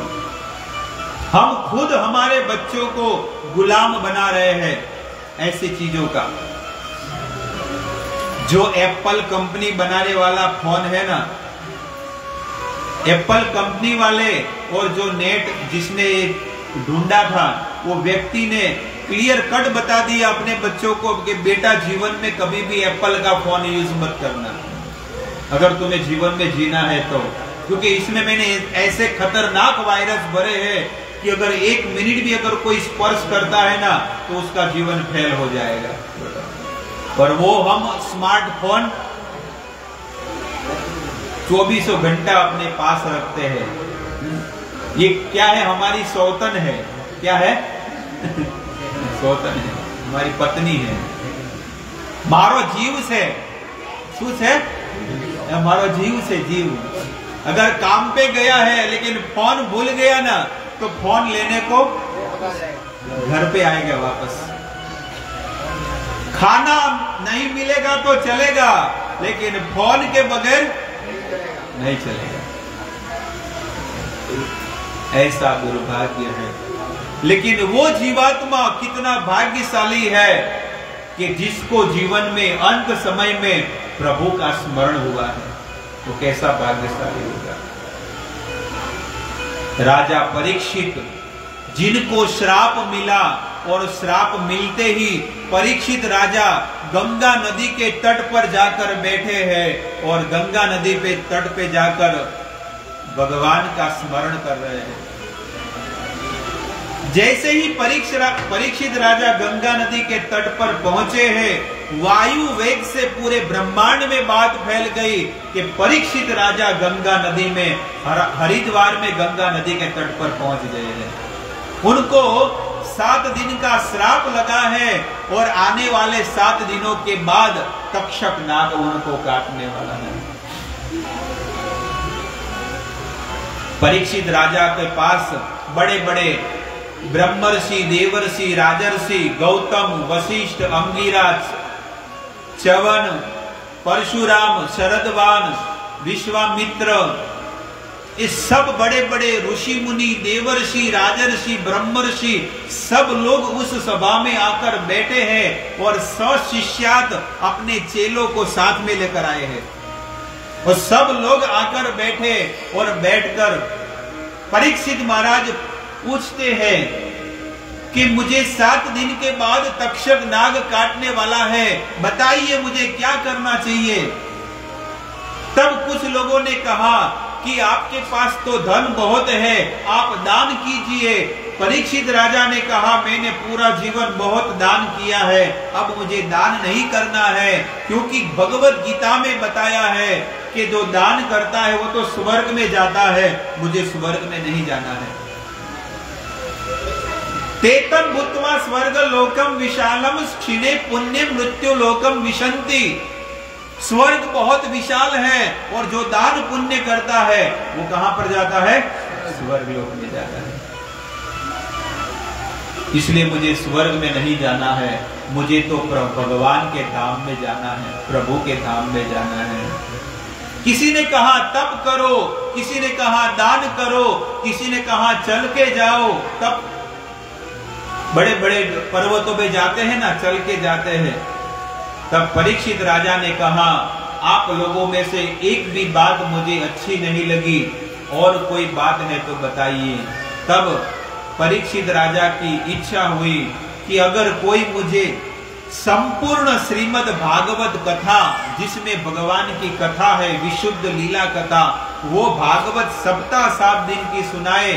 हम खुद हमारे बच्चों को गुलाम बना रहे हैं ऐसी चीजों का। जो एप्पल कंपनी बनाने वाला फोन है ना, एप्पल कंपनी वाले और जो नेट जिसने ढूंढा था, वो व्यक्ति ने क्लियर कट बता दिया अपने बच्चों को कि बेटा जीवन में कभी भी एप्पल का फोन यूज मत करना अगर तुम्हें जीवन में जीना है तो, क्योंकि इसमें मैंने ऐसे खतरनाक वायरस भरे हैं कि अगर 1 मिनट भी अगर कोई स्पर्श करता है ना तो उसका जीवन फेल हो जाएगा। और वो हम स्मार्टफोन 24 घंटा अपने पास रखते हैं। ये क्या है? हमारी सौतन है। क्या है? सौतन है, हमारी पत्नी है। मारो जीव से शू से, मारो जीव से जीव। अगर काम पे गया है लेकिन फोन भूल गया ना तो फोन लेने को घर पे आएगा वापस। खाना नहीं मिलेगा तो चलेगा, लेकिन फोन के बगैर नहीं चलेगा। ऐसा दुर्भाग्य है। लेकिन वो जीवात्मा कितना भाग्यशाली है कि जिसको जीवन में अंत समय में प्रभु का स्मरण हुआ है, वो कैसा भाग्यशाली होगा। राजा परीक्षित, जिनको श्राप मिला और श्राप मिलते ही परीक्षित राजा गंगा नदी के तट पर जाकर बैठे हैं और गंगा नदी पे तट पे जाकर भगवान का स्मरण कर रहे हैं। जैसे ही परीक्षित राजा गंगा नदी के तट पर पहुंचे हैं, वायु वेग से पूरे ब्रह्मांड में बात फैल गई कि परीक्षित राजा गंगा नदी में हरिद्वार में गंगा नदी के तट पर पहुंच गए हैं। उनको 7 दिन का श्राप लगा है और आने वाले 7 दिनों के बाद तक्षक नाग उनको काटने वाला है। परीक्षित राजा के पास बड़े बड़े ब्रह्मर्षि, देवर्षि, राजर्षि, गौतम, वशिष्ठ, अंगिराज, च्यवन, परशुराम, शरदवान, विश्वामित्र, इस सब बड़े बड़े ऋषि मुनि, देवर्षि, राजर्षि, ब्रह्मर्षि सब लोग उस सभा में आकर बैठे हैं और 100 शिष्यात अपने चेलों को साथ में लेकर आए हैं। और सब लोग आकर बैठे और बैठकर परीक्षित महाराज पूछते हैं कि मुझे 7 दिन के बाद तक्षक नाग काटने वाला है, बताइए मुझे क्या करना चाहिए। तब कुछ लोगों ने कहा कि आपके पास तो धन बहुत है, आप दान कीजिए। परीक्षित राजा ने कहा मैंने पूरा जीवन बहुत दान किया है, अब मुझे दान नहीं करना है, क्योंकि भगवत गीता में बताया है कि जो दान करता है वो तो स्वर्ग में जाता है, मुझे स्वर्ग में नहीं जाना है। तेतम भूत्वा स्वर्ग लोकम विशालम क्षीणे पुण्य मृत्यु लोकम विशंति। स्वर्ग बहुत विशाल है और जो दान पुण्य करता है वो कहां पर जाता है? स्वर्ग लोक में जाता है। इसलिए मुझे स्वर्ग में नहीं जाना है, मुझे तो भगवान के धाम में जाना है, प्रभु के धाम में जाना है। किसी ने कहा तप करो, किसी ने कहा दान करो, किसी ने कहा चल के जाओ। तब बड़े बड़े पर्वतों पे जाते हैं ना, चल के जाते हैं। तब परीक्षित राजा ने कहा आप लोगों में से एक भी बात मुझे अच्छी नहीं लगी, और कोई बात है तो बताइए। तब परीक्षित राजा की इच्छा हुई कि अगर कोई मुझे संपूर्ण श्रीमद् भागवत कथा, जिसमें भगवान की कथा है, विशुद्ध लीला कथा, वो भागवत सप्ताह 7 दिन की सुनाए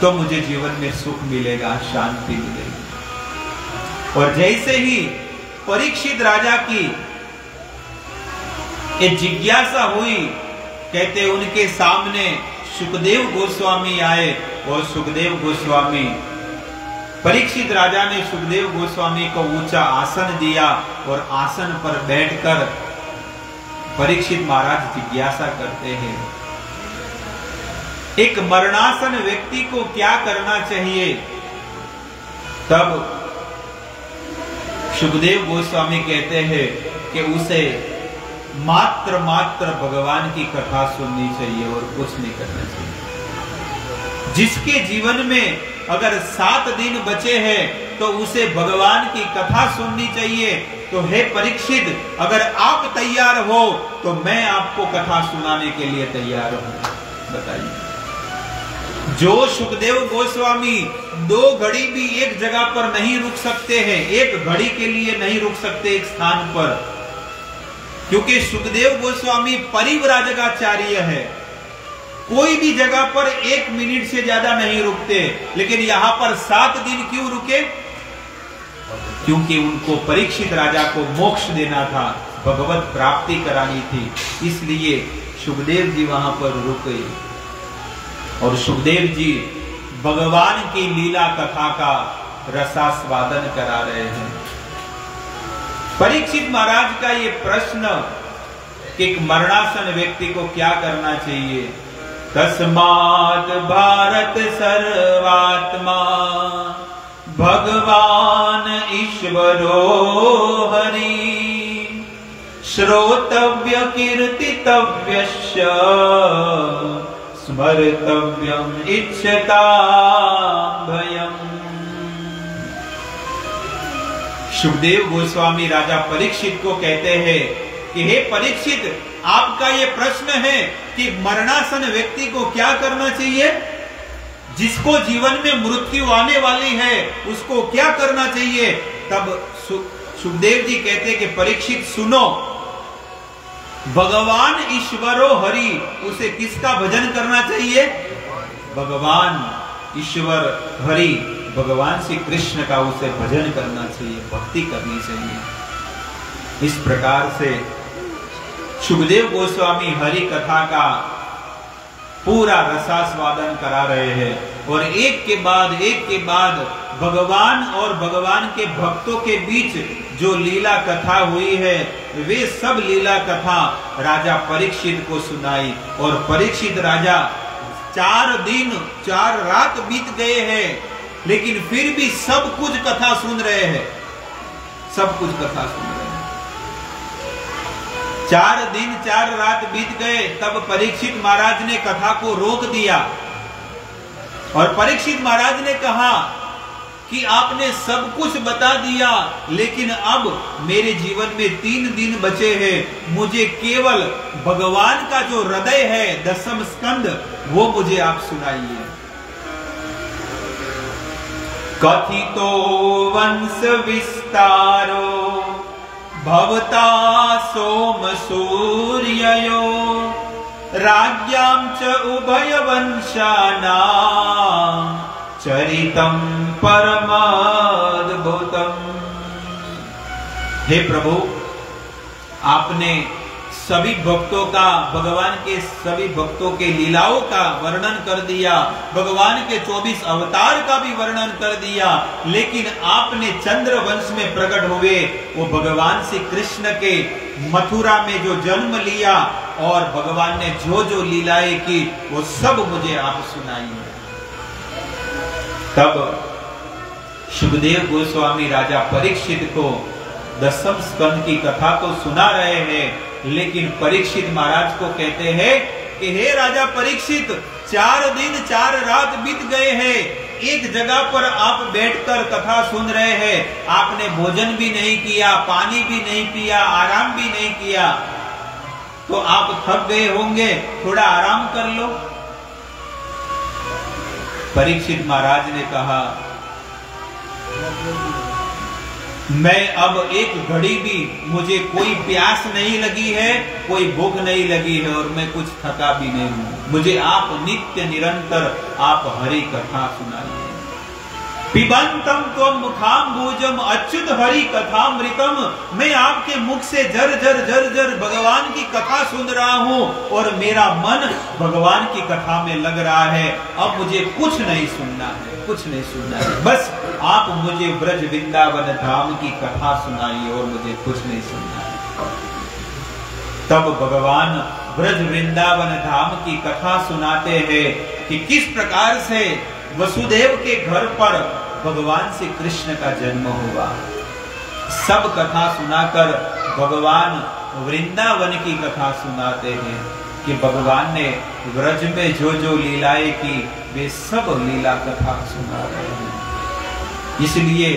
तो मुझे जीवन में सुख मिलेगा, शांति मिलेगी। और जैसे ही परीक्षित राजा की ये जिज्ञासा हुई, कहते उनके सामने सुखदेव गोस्वामी आए और सुखदेव गोस्वामी परीक्षित राजा ने सुखदेव गोस्वामी को ऊंचा आसन दिया और आसन पर बैठकर परीक्षित महाराज जिज्ञासा करते हैं, एक मरणासन व्यक्ति को क्या करना चाहिए? तब सुखदेव गोस्वामी कहते हैं कि उसे मात्र भगवान की कथा सुननी चाहिए और कुछ नहीं करना चाहिए। जिसके जीवन में अगर 7 दिन बचे हैं तो उसे भगवान की कथा सुननी चाहिए। तो हे परीक्षित, अगर आप तैयार हो तो मैं आपको कथा सुनाने के लिए तैयार हूं। बताइए, जो सुखदेव गोस्वामी 2 घड़ी भी एक जगह पर नहीं रुक सकते हैं, एक घड़ी के लिए नहीं रुक सकते एक स्थान पर, क्योंकि सुखदेव गोस्वामी परिव्राजकाचार्य है, कोई भी जगह पर 1 मिनट से ज्यादा नहीं रुकते। लेकिन यहां पर 7 दिन क्यों रुके? क्योंकि उनको परीक्षित राजा को मोक्ष देना था, भगवत प्राप्ति करानी थी, इसलिए सुखदेव जी वहां पर रुके। और सुखदेव जी भगवान की लीला कथा का रसास्वादन करा रहे हैं। परीक्षित महाराज का ये प्रश्न कि एक मरणासन व्यक्ति को क्या करना चाहिए? तस्मात् भारत सर्वात्मा भगवान ईश्वरो हरि श्रोतव्य कीर्तितव्यश्च स्मर्तव्यम इच्छता भयम। सुखदेव गोस्वामी राजा परीक्षित को कहते हैं कि हे परीक्षित, आपका ये प्रश्न है कि मरणासन व्यक्ति को क्या करना चाहिए? जिसको जीवन में मृत्यु आने वाली है उसको क्या करना चाहिए? तब सुखदेव जी कहते हैं कि परीक्षित सुनो, भगवान ईश्वरो हरि, उसे किसका भजन करना चाहिए? भगवान ईश्वर हरि, भगवान श्री कृष्ण का उसे भजन करना चाहिए, भक्ति करनी चाहिए। इस प्रकार से सुखदेव गोस्वामी हरि कथा का पूरा रसास्वादन करा रहे हैं और एक के बाद भगवान और भगवान के भक्तों के बीच जो लीला कथा हुई है वे सब लीला कथा राजा परीक्षित को सुनाई। और परीक्षित राजा 4 दिन 4 रात बीत गए हैं, लेकिन फिर भी सब कुछ कथा सुन रहे हैं, सब कुछ कथा सुन रहे हैं। 4 दिन 4 रात बीत गए, तब परीक्षित महाराज ने कथा को रोक दिया और परीक्षित महाराज ने कहा कि आपने सब कुछ बता दिया, लेकिन अब मेरे जीवन में 3 दिन बचे हैं, मुझे केवल भगवान का जो हृदय है, 10म स्कंद, वो मुझे आप सुनाइए। कथितो वंश विस्तारो भवता सोम सूर्ययो राज्यां च उभय वंशानां चरितम परमाद्भुतम। हे प्रभु, आपने सभी भक्तों का, भगवान के सभी भक्तों के लीलाओं का वर्णन कर दिया, भगवान के 24 अवतार का भी वर्णन कर दिया, लेकिन आपने चंद्र वंश में प्रकट हुए वो भगवान श्री कृष्ण के मथुरा में जो जन्म लिया और भगवान ने जो जो लीलाएं की वो सब मुझे आप सुनाइए। तब सुखदेव गोस्वामी राजा परीक्षित को 10म स्कंद की कथा तो सुना रहे हैं, लेकिन परीक्षित महाराज को कहते हैं कि हे राजा परीक्षित, 4 दिन 4 रात बीत गए हैं, एक जगह पर आप बैठकर कथा सुन रहे हैं, आपने भोजन भी नहीं किया, पानी भी नहीं पिया, आराम भी नहीं किया, तो आप थक गए होंगे, थोड़ा आराम कर लो। परीक्षित महाराज ने कहा, मैं अब एक घड़ी भी, मुझे कोई प्यास नहीं लगी है, कोई भूख नहीं लगी है और मैं कुछ थका भी नहीं हूं, मुझे आप नित्य निरंतर आप हरि कथा सुनाइए। पिबंतम त्वम मुखाम्बुजम अच्युत हरि कथामृतम, मैं आपके मुख से जर जर जर जर भगवान की कथा सुन रहा हूं और मेरा मन भगवान की कथा में लग रहा है, अब मुझे कुछ नहीं सुनना है, कुछ नहीं सुनना है, बस आप मुझे ब्रज वृंदावन धाम की कथा सुनाइए और मुझे कुछ नहीं सुनना है। तब भगवान ब्रज वृंदावन धाम की कथा सुनाते हैं कि किस प्रकार से वसुदेव के घर पर भगवान श्री कृष्ण का जन्म हुआ। सब कथा सुनाकर भगवान वृंदावन की कथा सुनाते हैं कि भगवान ने ब्रज में जो जो लीलाएं की वे सब लीला कथा सुना रहे हैं। इसलिए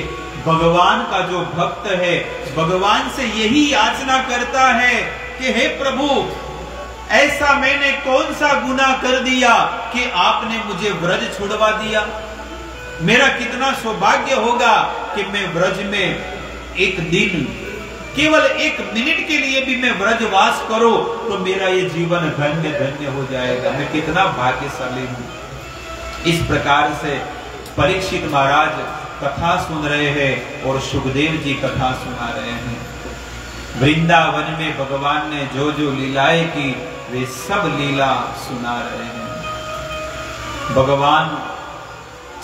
भगवान का जो भक्त है भगवान से यही याचना करता है कि हे प्रभु, ऐसा मैंने कौन सा गुनाह कर दिया कि आपने मुझे ब्रज छुड़वा दिया। मेरा कितना सौभाग्य होगा कि मैं ब्रज में एक दिन, केवल 1 मिनट के लिए भी मैं ब्रजवास करूं तो मेरा ये जीवन धन्य धन्य हो जाएगा। मैं कितना भाग्यशाली हूं। इस प्रकार से परीक्षित महाराज कथा सुन रहे हैं और सुखदेव जी कथा सुना रहे हैं। वृंदावन में भगवान ने जो जो लीलाएं की वे सब लीला सुना रहे हैं। भगवान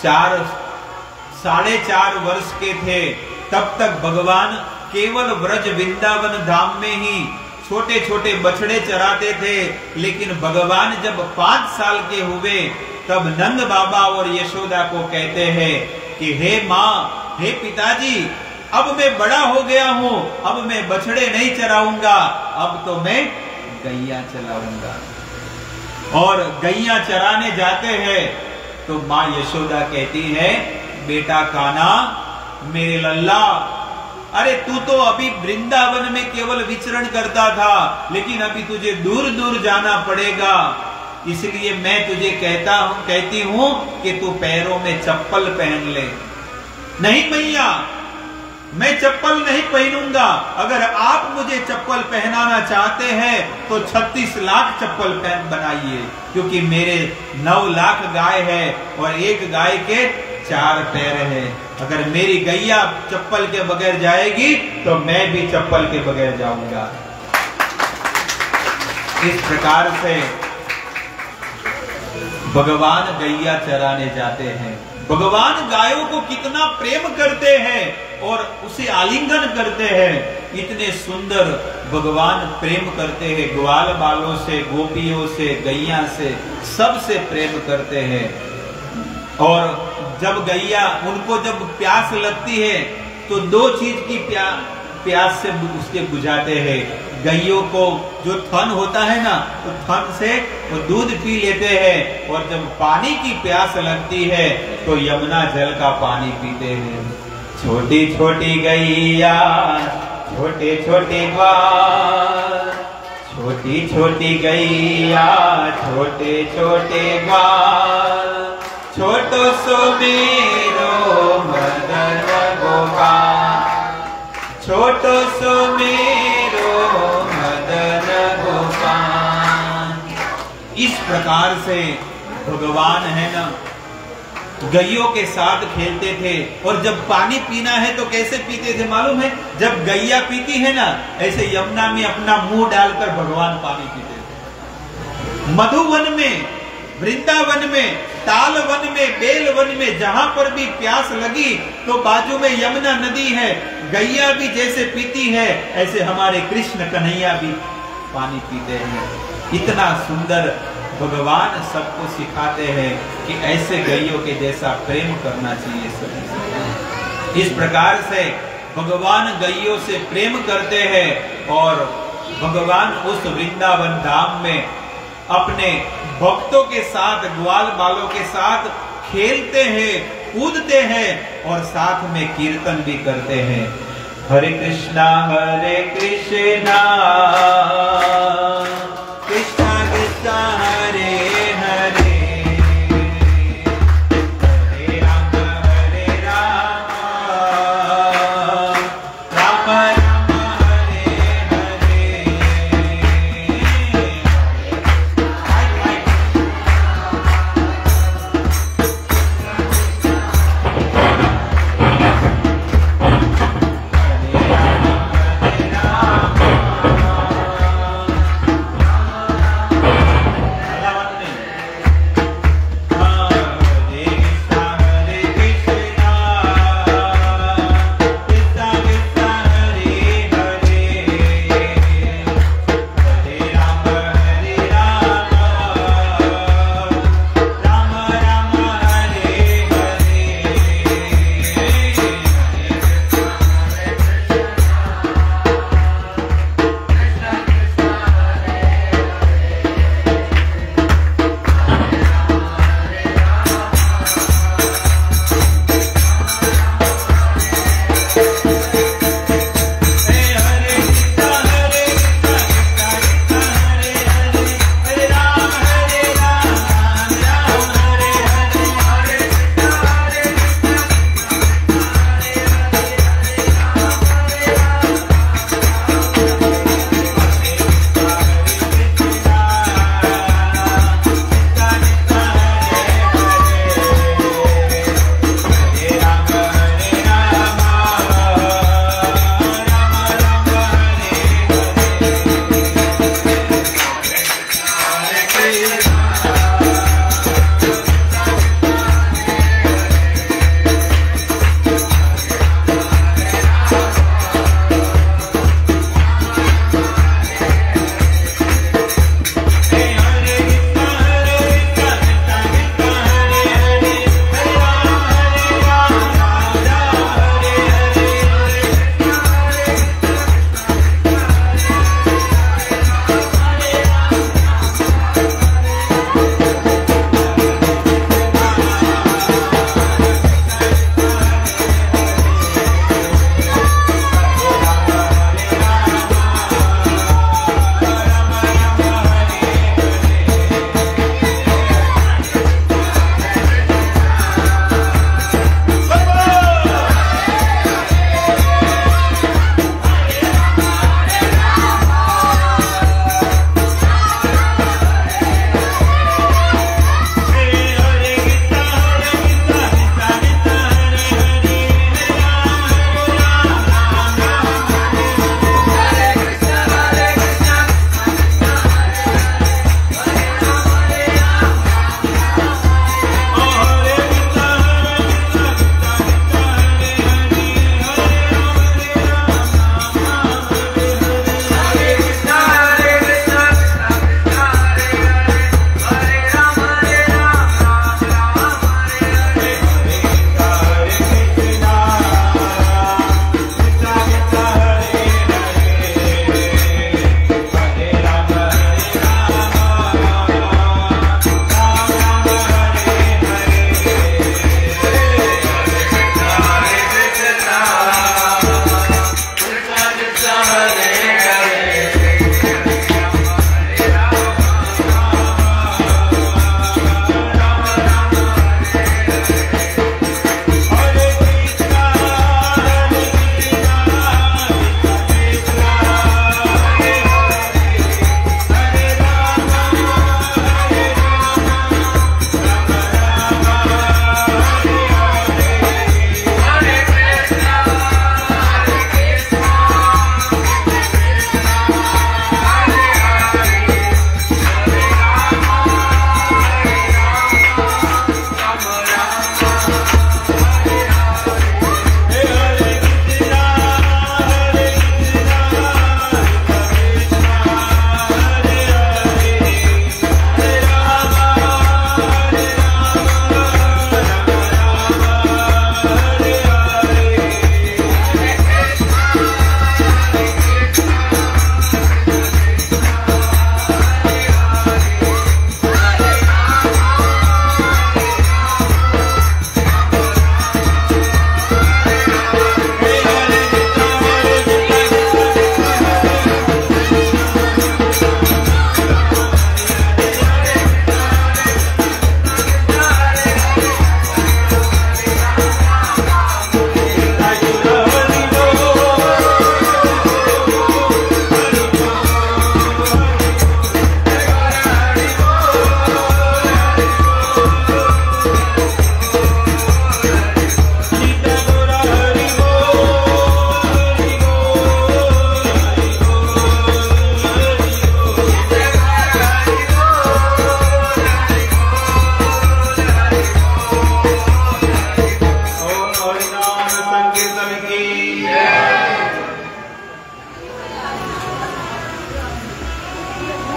4.5 वर्ष के थे तब तक भगवान केवल ब्रज वृंदावन धाम में ही छोटे छोटे बछड़े चराते थे। लेकिन भगवान जब 5 साल के हुए तब नंद बाबा और यशोदा को कहते हैं कि हे माँ, हे पिताजी, अब मैं बड़ा हो गया हूँ, अब मैं बछड़े नहीं चराऊंगा, अब तो मैं गैया चलाऊंगा। और गैया चराने जाते हैं तो माँ यशोदा कहती है, बेटा कान्हा, मेरे लल्ला, अरे तू तो अभी वृंदावन में केवल विचरण करता था, लेकिन अभी तुझे दूर दूर जाना पड़ेगा। इसलिए मैं तुझे कहती हूं कि तू पैरों में चप्पल पहन ले। नहीं मैया, मैं चप्पल नहीं पहनूंगा। अगर आप मुझे चप्पल पहनाना चाहते हैं तो 36 लाख चप्पल बनाइए, क्योंकि मेरे 9 लाख गाय है और एक गाय के 4 पैर है। अगर मेरी गैया चप्पल के बगैर जाएगी तो मैं भी चप्पल के बगैर जाऊंगा। इस प्रकार से भगवान गैया चराने जाते हैं। भगवान गायों को कितना प्रेम करते हैं और उसे आलिंगन करते हैं। इतने सुंदर भगवान प्रेम करते हैं, ग्वाल बालों से, गोपियों से, गैया से, सबसे प्रेम करते हैं। और जब गैया, उनको जब प्यास लगती है तो 2 चीज की प्यास से उसके बुझाते हैं। गैयों को जो थन होता है ना, तो थन से वो दूध पी लेते हैं, और जब पानी की प्यास लगती है तो यमुना जल का पानी पीते हैं। छोटी छोटी गैया, छोटे छोटे ग्वाल, छोटी छोटी गैया, छोटे छोटे ग्वाल, छोटो सो मेरो मदन गोपाल, छोटो सो मेरो मदन गोपाल। इस प्रकार से भगवान है ना गैयों के साथ खेलते थे। और जब पानी पीना है तो कैसे पीते थे मालूम है? जब गैया पीती है ना, ऐसे यमुना में अपना मुंह डालकर भगवान पानी पीते थे। मधुवन में, वृंदावन में, तालवन में, बेलवन में जहां पर भी प्यास लगी तो बाजू में यमुना नदी है, गैया भी जैसे पीती है ऐसे हमारे कृष्ण कन्हैया भी पानी पीते हैं। इतना सुंदर भगवान सबको सिखाते हैं कि ऐसे गैयों के जैसा प्रेम करना चाहिए सभी। इस प्रकार से भगवान गैयों से प्रेम करते हैं और भगवान उस वृंदावन धाम में अपने भक्तों के साथ, ग्वाल बालों के साथ खेलते हैं, कूदते हैं और साथ में कीर्तन भी करते हैं। हरे कृष्णा कृष्णा कृष्णा कृष्णा हरे हरे, हरे राम राम राम हरे हरे।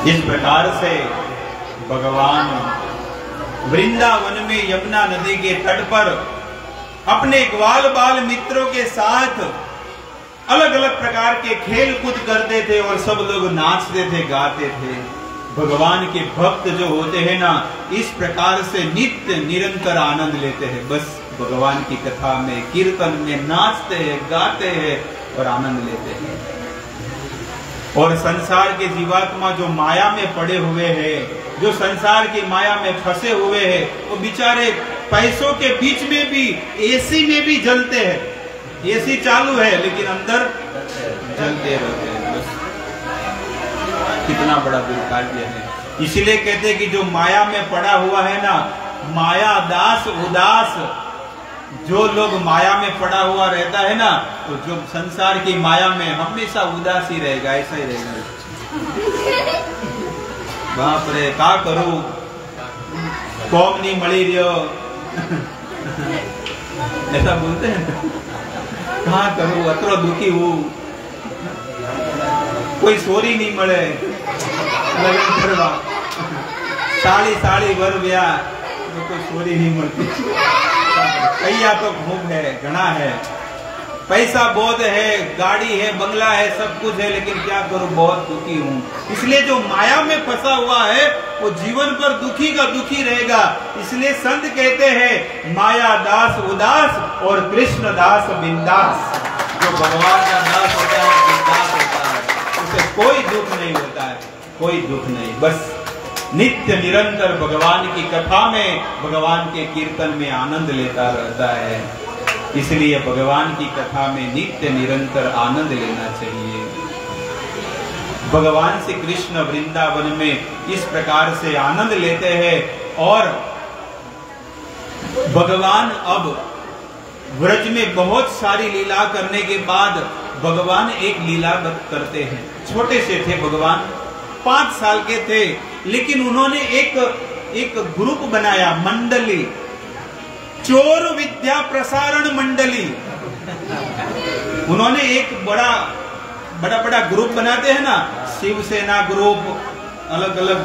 इस प्रकार से भगवान वृंदावन में यमुना नदी के तट पर अपने ग्वाल बाल मित्रों के साथ अलग अलग प्रकार के खेल कूद करते थे और सब लोग नाचते थे, गाते थे। भगवान के भक्त जो होते हैं ना, इस प्रकार से नित्य निरंतर आनंद लेते हैं। बस भगवान की कथा में, कीर्तन में नाचते हैं, गाते हैं और आनंद लेते हैं। और संसार के जीवात्मा जो माया में पड़े हुए हैं, जो संसार की माया में फंसे हुए हैं, वो बेचारे पैसों के बीच में भी, एसी में भी जलते हैं। एसी चालू है लेकिन अंदर जलते रहते हैं। बस कितना बड़ा दुर्भाग्य है। इसलिए कहते हैं कि जो माया में पड़ा हुआ है ना, माया दास उदास, जो लोग माया में पड़ा हुआ रहता है ना, तो जो संसार की माया में हमेशा उदास ही रहेगा, ऐसा ही रहेगा। बाप रे, का करूं, कौम नहीं मળી રહ્યો, ऐसा बोलते हैं। कहा करूं, अतरो दुखी हूं, कोई सोरी नहीं મળે, लग्न करवा, साड़ी साड़ी वर ब्याह, तो कोई सोरी नहीं मिलती। कैया तो खूब है, घना है, पैसा बहुत है, गाड़ी है, बंगला है, सब कुछ है, लेकिन क्या करूं, बहुत दुखी हूं। इसलिए जो माया में फंसा हुआ है वो जीवन पर दुखी का दुखी रहेगा। इसलिए संत कहते हैं माया दास उदास और कृष्ण दास बिंदास। जो भगवान का दास होता है, बिंदास होता है, उसे कोई दुख नहीं होता है, कोई दुख नहीं। बस नित्य निरंतर भगवान की कथा में, भगवान के कीर्तन में आनंद लेता रहता है। इसलिए भगवान की कथा में नित्य निरंतर आनंद लेना चाहिए। भगवान श्री कृष्ण वृंदावन में इस प्रकार से आनंद लेते हैं। और भगवान अब व्रज में बहुत सारी लीला करने के बाद भगवान एक लीला करते हैं। छोटे से थे भगवान, 5 साल के थे, लेकिन उन्होंने एक ग्रुप बनाया, मंडली, चोर विद्या प्रसारण मंडली। उन्होंने एक बड़ा ग्रुप बनाते हैं ना, शिवसेना ग्रुप, अलग अलग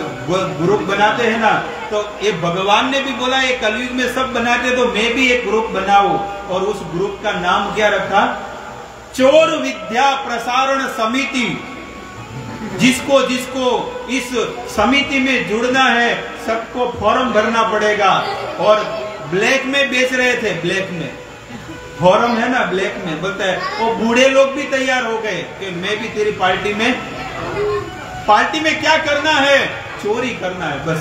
ग्रुप बनाते हैं ना, तो ये भगवान ने भी बोला ये कलयुग में सब बनाते, तो मैं भी एक ग्रुप बनाऊं। और उस ग्रुप का नाम क्या रखा, चोर विद्या प्रसारण समिति। जिसको इस समिति में जुड़ना है, सबको फॉर्म भरना पड़ेगा। और ब्लैक में बेच रहे थे, ब्लैक में फॉर्म है ना, ब्लैक में बोलता है। वो बूढ़े लोग भी तैयार हो गए कि मैं भी तेरी पार्टी में क्या करना है, चोरी करना है, बस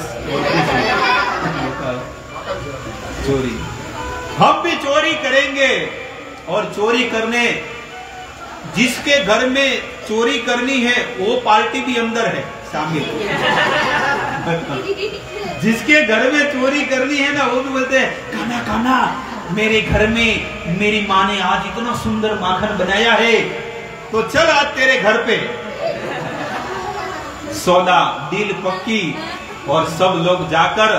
चोरी। हम भी चोरी करेंगे। और चोरी करने, जिसके घर में चोरी करनी है वो पार्टी भी अंदर है शामिल। जिसके घर में चोरी करनी है ना, वो भी बोलते हैं खाना मेरे घर में मेरी माँ ने आज इतना सुंदर माखन बनाया है, तो चल आज तेरे घर पे। सौदा डील पक्की। और सब लोग जाकर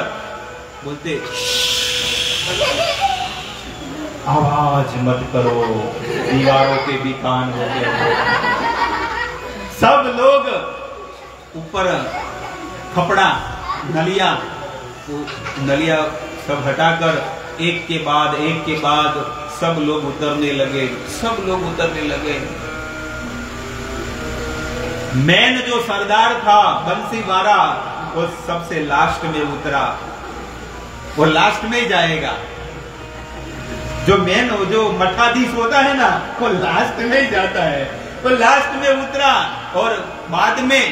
बोलते आवाज मत करो, दीवारों के भी कान हो गए। सब लोग ऊपर कपड़ा, नलिया सब हटाकर एक के बाद सब लोग उतरने लगे। मैन जो सरदार था बंसीवाला, वो सबसे लास्ट में उतरा। वो लास्ट में ही जाएगा। जो मठाधीश होता है ना, वो लास्ट में ही जाता है। वो लास्ट में उतरा। और बाद में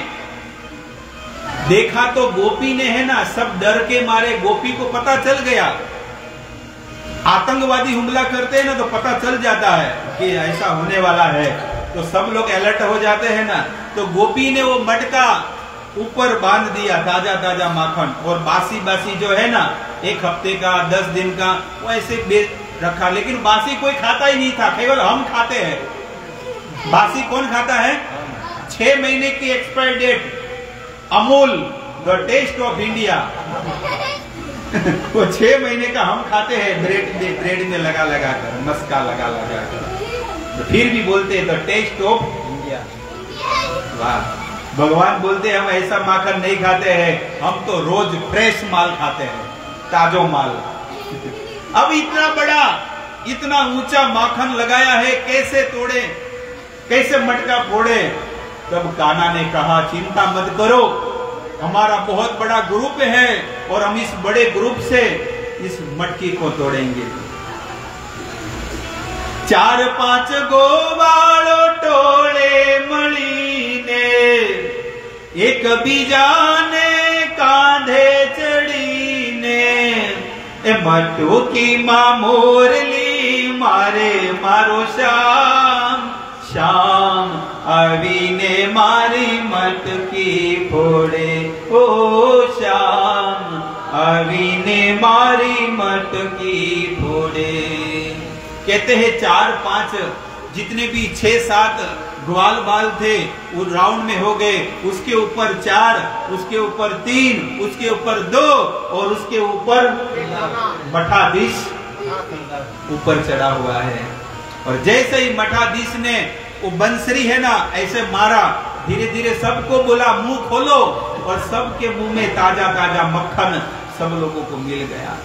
देखा तो गोपी ने, है ना, सब डर के मारे, गोपी को पता चल गया। आतंकवादी हमला करते हैं ना, तो पता चल जाता है कि ऐसा होने वाला है, तो सब लोग अलर्ट हो जाते हैं ना। तो गोपी ने वो मटका ऊपर बांध दिया, ताजा माखन। और बासी जो है ना, 1 हफ्ते का, 10 दिन का, वो ऐसे बेच रखा। लेकिन बासी कोई खाता ही नहीं था, केवल हम खाते हैं। बासी कौन खाता है? 6 महीने की expire date, Amul the taste of India. वो 6 महीने का हम खाते हैं, ब्रेड में लगा कर, मस्का लगा कर। तो फिर भी बोलते हैं द टेस्ट ऑफ इंडिया। वाह, भगवान बोलते हम ऐसा माखन नहीं खाते हैं, हम तो रोज फ्रेश माल खाते हैं, ताजो माल। अब इतना बड़ा इतना ऊंचा माखन लगाया है, कैसे तोड़े, कैसे मटका फोड़े? तब कान्हा ने कहा चिंता मत करो, हमारा बहुत बड़ा ग्रुप है और हम इस बड़े ग्रुप से इस मटकी को तोड़ेंगे। 4-5 गोवालो टोले मळीने एक बीजाने कांधे चढ़ीने ए मटकी मां मोरली मारे मारो श्याम, श्याम आवीने मारी मटकी फोड़े, ओ श्याम आवीने मारी मटकी फोड़े। कहते हैं 4-5 जितने भी 6-7 ग्वाल बाल थे वो राउंड में हो गए, उसके ऊपर 4, उसके ऊपर 3, उसके ऊपर 2 और उसके ऊपर मठाधीश ऊपर चढ़ा हुआ है। और जैसे ही मठाधीश ने वो बंसरी है ना ऐसे मारा, धीरे धीरे सबको बोला मुंह खोलो, और सबके मुंह में ताजा ताजा मक्खन सब लोगों को मिल गया।